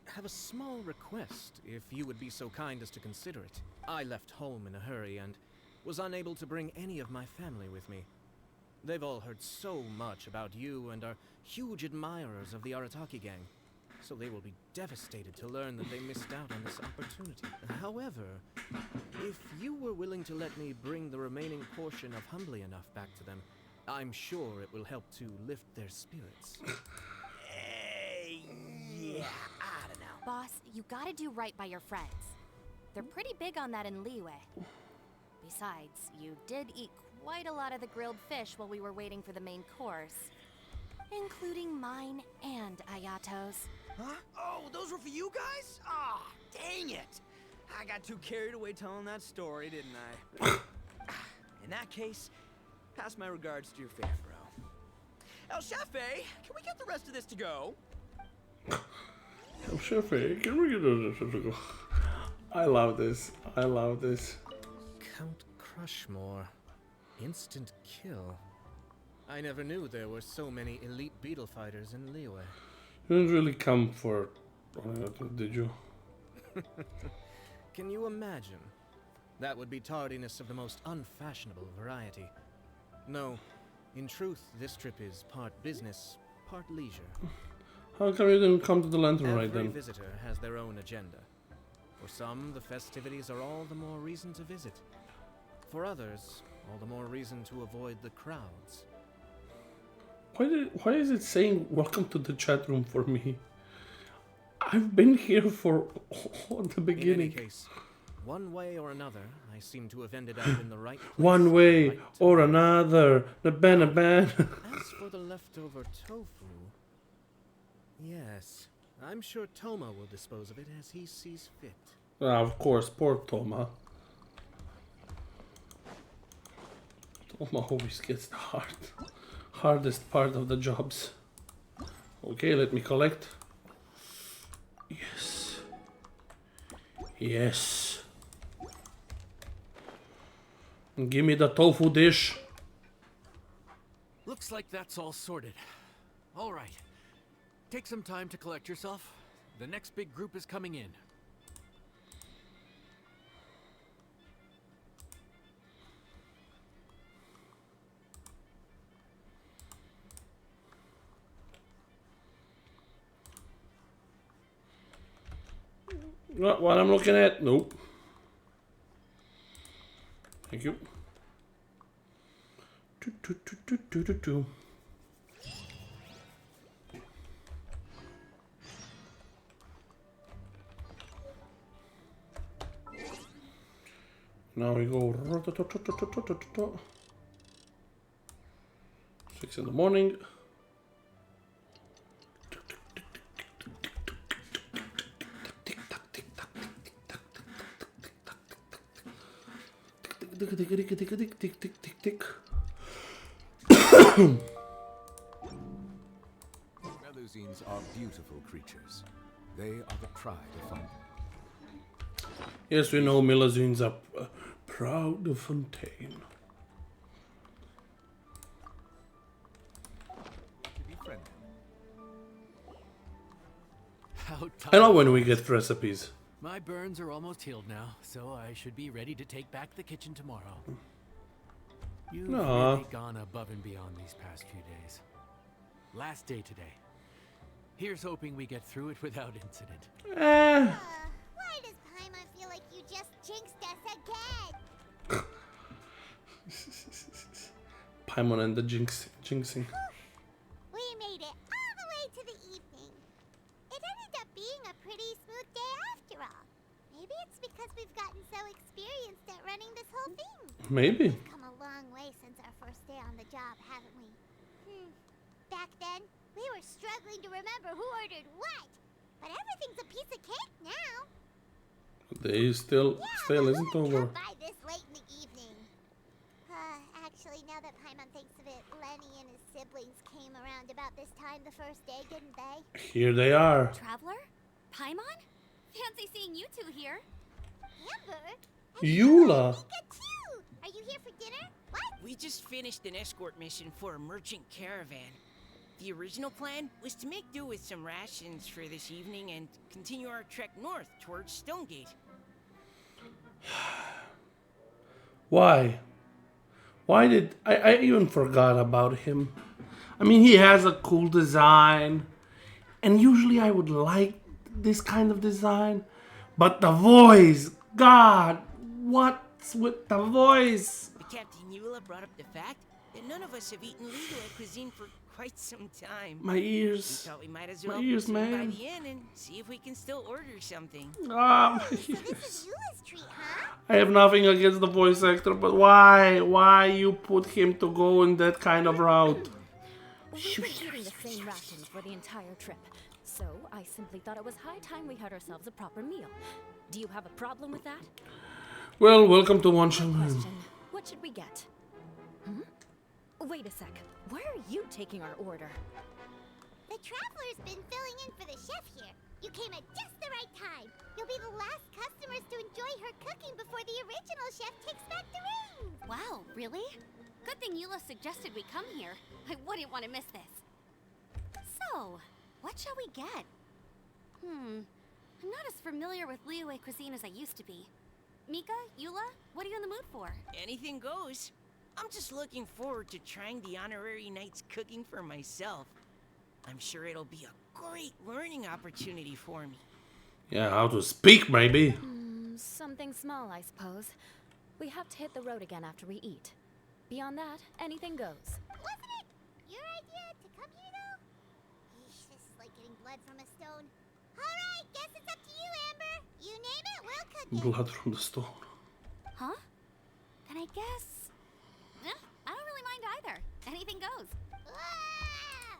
have a small request, if you would be so kind as to consider it. I left home in a hurry and was unable to bring any of my family with me. They've all heard so much about you and are huge admirers of the Arataki gang, so they will be devastated to learn that they missed out on this opportunity. However, if you were willing to let me bring the remaining portion of Humbly Enough back to them, I'm sure it will help to lift their spirits. Yeah, I don't know. Boss, you gotta do right by your friends. They're pretty big on that in Liyue. Besides, you did eat quite a lot of the grilled fish while we were waiting for the main course. Including mine and Ayato's. Huh? Oh, those were for you guys? Ah, dang it! I got too carried away telling that story, didn't I? In that case, pass my regards to your fan, bro. El Chefe, can we get the rest of this to go? El Chefe, can we get a... I love this. I love this. Count Crushmore. Instant kill. I never knew there were so many elite beetle fighters in Liyue. You didn't really come for... did you? Can you imagine? That would be tardiness of the most unfashionable variety. No, in truth, this trip is part business, part leisure. How come you didn't come to the lantern right Every then? visitor has their own agenda. For some, the festivities are all the more reason to visit. For others, all the more reason to avoid the crowds. Why is it saying welcome to the chat room for me? I've been here for the beginning. In any case, one way or another, I seem to have ended up in the right place. One at the way right or time. another. The ban. As for the leftover tofu, yes, I'm sure Toma will dispose of it as he sees fit. Of course, poor Toma. Toma always gets the hardest part of the jobs. Okay, let me collect. Yes. Yes. Give me the tofu dish. Looks like that's all sorted. All right. Take some time to collect yourself. The next big group is coming in. What I'm looking at? Nope. Thank you. Now we go 6 in the morning. Melusines are beautiful creatures. They are the pride of Fontaine. Yes, we know Melusines are proud of Fontaine. To be friendly. How I love tired. when we get recipes. My burns are almost healed now, so I should be ready to take back the kitchen tomorrow. You've Aw. really gone above and beyond these past few days. Last day today. Here's hoping we get through it without incident. Why does Paimon feel like you just jinxed us again? Paimon and the jinxing. We made it all the way to the evening. It ended up being a pretty smooth day after all. Maybe it's because we've gotten so experienced at running this whole thing. Maybe. We've come a long way since our first day on the job, haven't we? Back then, we were struggling to remember who ordered what. But everything's a piece of cake now. The day still isn't over. Come by this late in the evening. Actually, now that Paimon thinks of it, Lenny and his siblings came around about this time the first day, didn't they? Here they are. Traveler? Paimon? Fancy seeing you two here. Amber? Eula. Mika too! Are you here for dinner? What? We just finished an escort mission for a merchant caravan. The original plan was to make do with some rations for this evening and continue our trek north towards Stonegate. Why? Why did I even forgot about him? I mean, he has a cool design, and usually I would like this kind of design, but the voice, God, what's with the voice? But Captain Eula brought up the fact that none of us have eaten Legal cuisine for quite some time. My We ears. thought we might as My well ears, swing by man. the inn and see if we can still order something. Ah, my So this ears. is Eula's treat, huh? I have nothing against the voice actor, but why? Why you put him to go in that kind of route? We've been eating the same rations for the entire trip, so I simply thought it was high time we had ourselves a proper meal. Do you have a problem with that? Well, welcome to One Shot. Question. What should we get? Wait a sec. Where are you taking our order? The Traveler's been filling in for the chef here. You came at just the right time. You'll be the last customers to enjoy her cooking before the original chef takes back the reins. Wow, really? Good thing Eula suggested we come here. I wouldn't want to miss this. So, what shall we get? I'm not as familiar with Liyue cuisine as I used to be. Mika, Eula, what are you in the mood for? Anything goes. I'm just looking forward to trying the honorary knight's cooking for myself. I'm sure it'll be a great learning opportunity for me. Yeah, how to speak, maybe. Something small, I suppose. We have to hit the road again after we eat. Beyond that, anything goes. Wasn't it your idea to come here, though? Yeesh, this is like getting blood from a stone. All right, guess it's up to you, Amber. You name it, we'll cook it. Blood from the stone. Huh? Then I guess... I don't really mind either. Anything goes. Ah!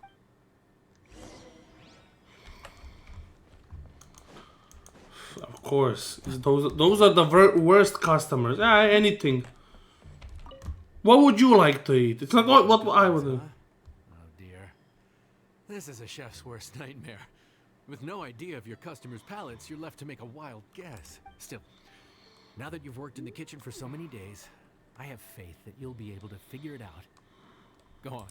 Of course. Those are the worst customers. Anything. What would you like to eat? It's not what I would do. Oh dear. This is a chef's worst nightmare. With no idea of your customers' palates, you're left to make a wild guess. Still, now that you've worked in the kitchen for so many days, I have faith that you'll be able to figure it out. Go on.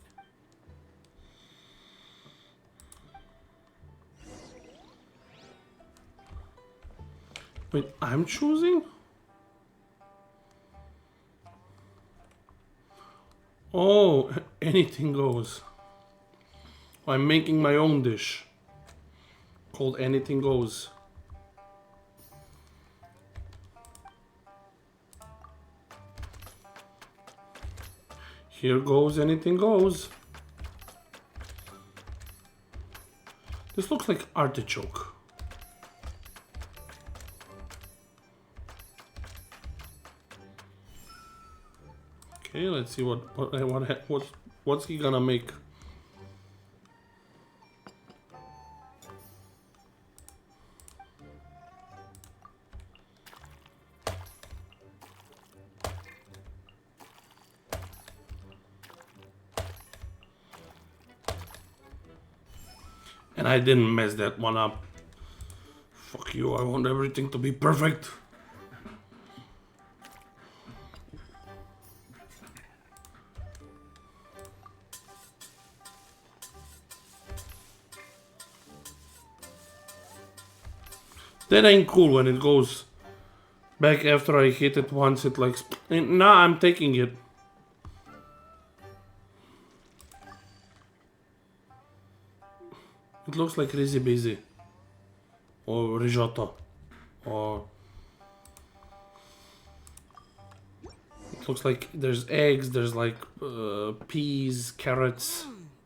Wait, I'm choosing? Oh, anything goes. I'm making my own dish called Anything Goes. Here goes, anything goes. This looks like artichoke. Okay, let's see what's he gonna make. And I didn't mess that one up. Fuck you, I want everything to be perfect. That ain't cool when it goes back after I hit it once. It like, nah, I'm taking it. It looks like Rizzy Busy or risotto, or it looks like there's eggs. There's like peas, carrots.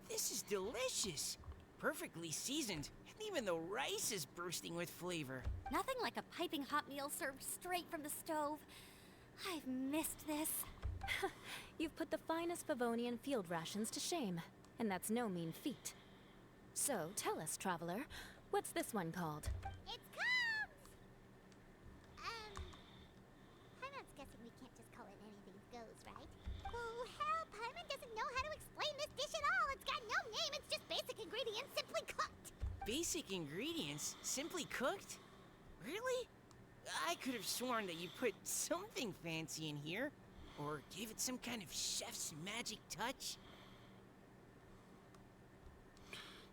This is delicious. Perfectly seasoned. And even the rice is bursting with flavor. Nothing like a piping hot meal served straight from the stove. I've missed this. You've put the finest Favonian field rations to shame, and that's no mean feat. So, tell us, traveler, what's this one called? It comes! Paimon's guessing we can't just call it anything goes, right? Oh, hell, Paimon doesn't know how to explain this dish at all. It's got no name, it's just basic ingredients simply cooked. Basic ingredients? Simply cooked? Really? I could have sworn that you put something fancy in here. Or gave it some kind of chef's magic touch.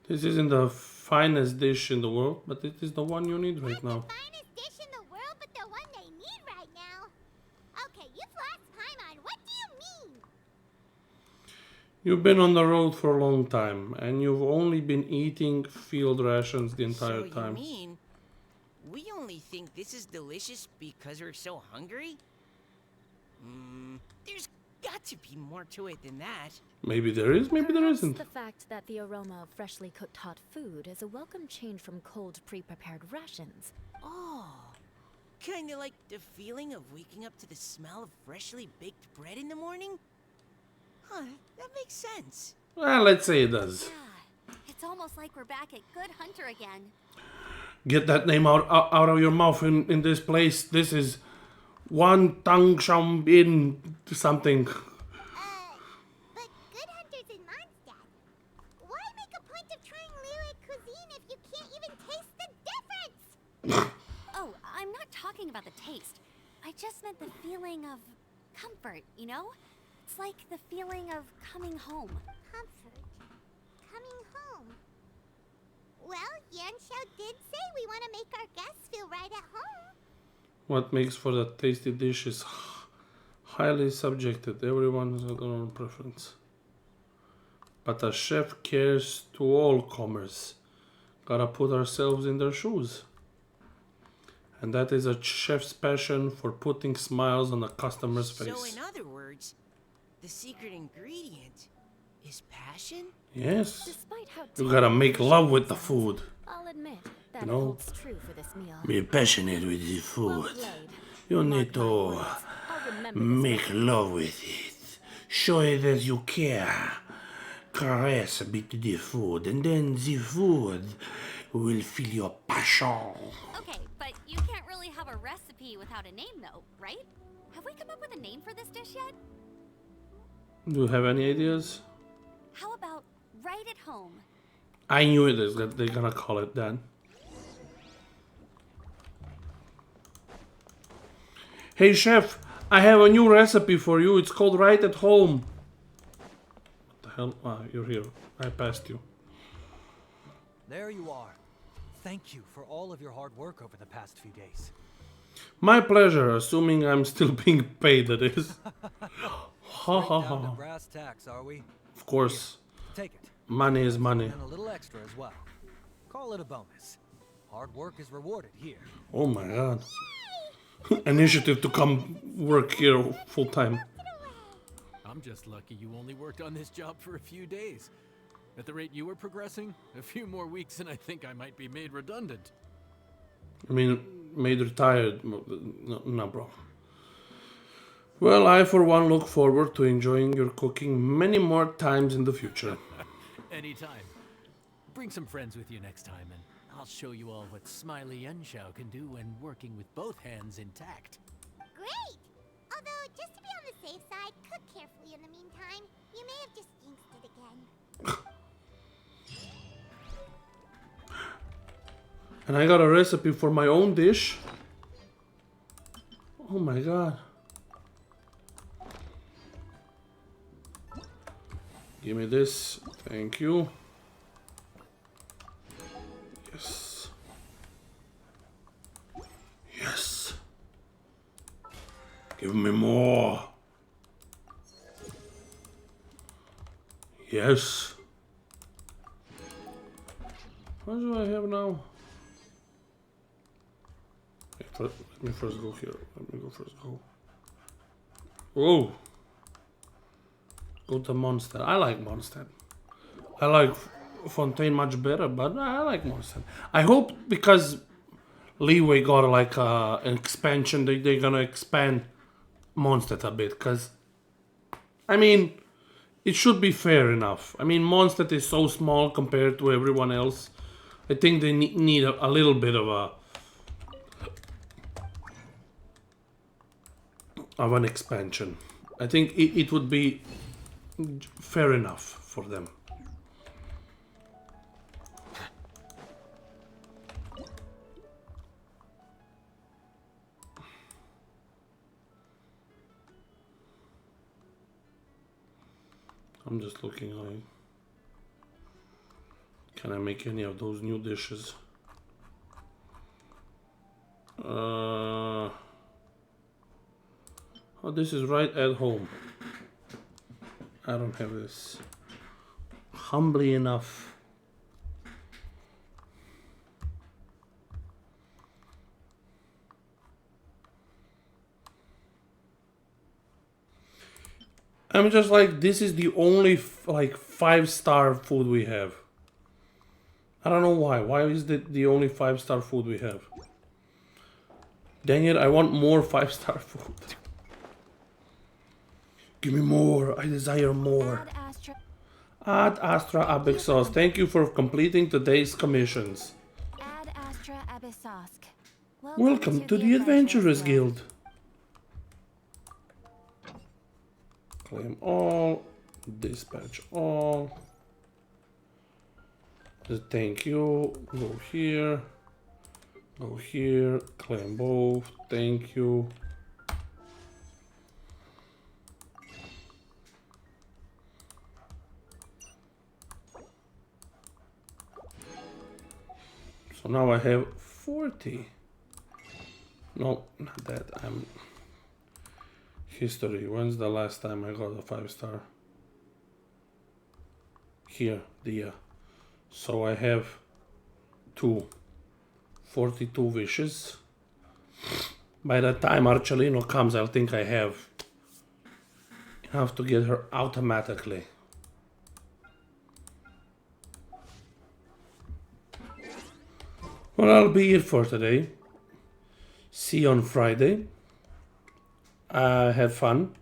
This isn't the finest dish in the world, but it is the one you need right now. Not the finest dish in the world, but the one they need right now. Okay, you've lost Paimon. What do you mean? You've been on the road for a long time, and you've only been eating field rations the entire time. So you mean we only think this is delicious because we're so hungry? There's got to be more to it than that. Maybe there is, maybe there Perhaps isn't. the fact that the aroma of freshly cooked hot food is a welcome change from cold, pre-prepared rations. Oh, kinda like the feeling of waking up to the smell of freshly baked bread in the morning? Huh, that makes sense. Well, let's say it does. Yeah, it's almost like we're back at Good Hunter again. Get that name out of your mouth in this place. This is one Tang Sham Bin something. But Good Hunter's in Mondstadt. Why make a point of trying Lyric cuisine if you can't even taste the difference? Oh, I'm not talking about the taste. I just meant the feeling of comfort, you know? It's like the feeling of coming home. Comfort. Coming home. Well, Yanxiao did say we want to make our guests feel right at home. What makes for the tasty dish is highly subjective. Everyone has their own preference. But a chef cares to all comers. Gotta put ourselves in their shoes. And that is a chef's passion for putting smiles on a customer's face. So in other words, the secret ingredient is passion? Yes. Despite how You gotta make terrible love it with the sounds, food. I'll admit that You know, it holds true for this meal. Be passionate with the Well food. played. You Mark need my to words, I'll remember this make recipe. love with it. Show it that you care. Caress a bit the food, and then the food will feel your passion. Okay, but you can't really have a recipe without a name, though, right? Have we come up with a name for this dish yet? Do you have any ideas? How about right at home? I knew it is that they're gonna call it that. Hey chef, I have a new recipe for you. It's called Right at Home. What the hell? Ah, you're here. I passed you. There you are. Thank you for all of your hard work over the past few days. My pleasure, assuming I'm still being paid, that is. Ha ha Straight down to ha. brass tacks, are we? Of course, Take it. money is money. And a little extra as well. Call it a bonus. Hard work is rewarded here. Oh my god. Initiative to come work here full time. I'm just lucky you only worked on this job for a few days. At the rate you were progressing, a few more weeks and I think I might be made redundant. I mean, made retired. No problem. Well, I for one look forward to enjoying your cooking many more times in the future. Anytime. Bring some friends with you next time and I'll show you all what Smiley Yenshao can do when working with both hands intact. Great! Although, just to be on the safe side, cook carefully in the meantime. You may have just jinxed it again. And I got a recipe for my own dish. Oh my god. Give me this. Thank you. Yes. Yes. Give me more. Yes. What do I have now? Let me first go here. Let me go first. Go. Whoa. Go to Mondstadt. I like Mondstadt. I like Fontaine much better, but I like Mondstadt. I hope because Leeway got like an expansion, they're gonna expand Mondstadt a bit. Because, I mean, it should be fair enough. I mean, Mondstadt is so small compared to everyone else. I think they need a little bit of an expansion. I think it would be fair enough for them. I'm just looking like, can I make any of those new dishes? Oh, this is right at home. I don't have this. Humbly enough. I'm just like, this is the only like 5-star food we have. I don't know why. Why is that the only 5-star food we have? Dang it, I want more 5-star food. Give me more. I desire more. Add Astra Abex Sauce. Thank you for completing today's commissions. Ad Astra Abyssosk. Welcome to the Adventurers Guild. Claim all. Dispatch all. Thank you. Go here. Go here. Claim both. Thank you. So now I have 40. No, not that. I'm history. When's the last time I got a 5-star? Here, the so I have 42 wishes. By the time Archelino comes, I think I have enough to get her automatically. Well, that'll be it for today. See you on Friday. Have fun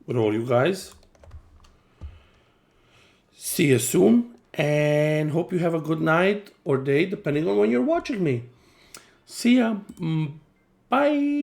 with all you guys. See you soon and hope you have a good night or day depending on when you're watching me. See ya. Bye.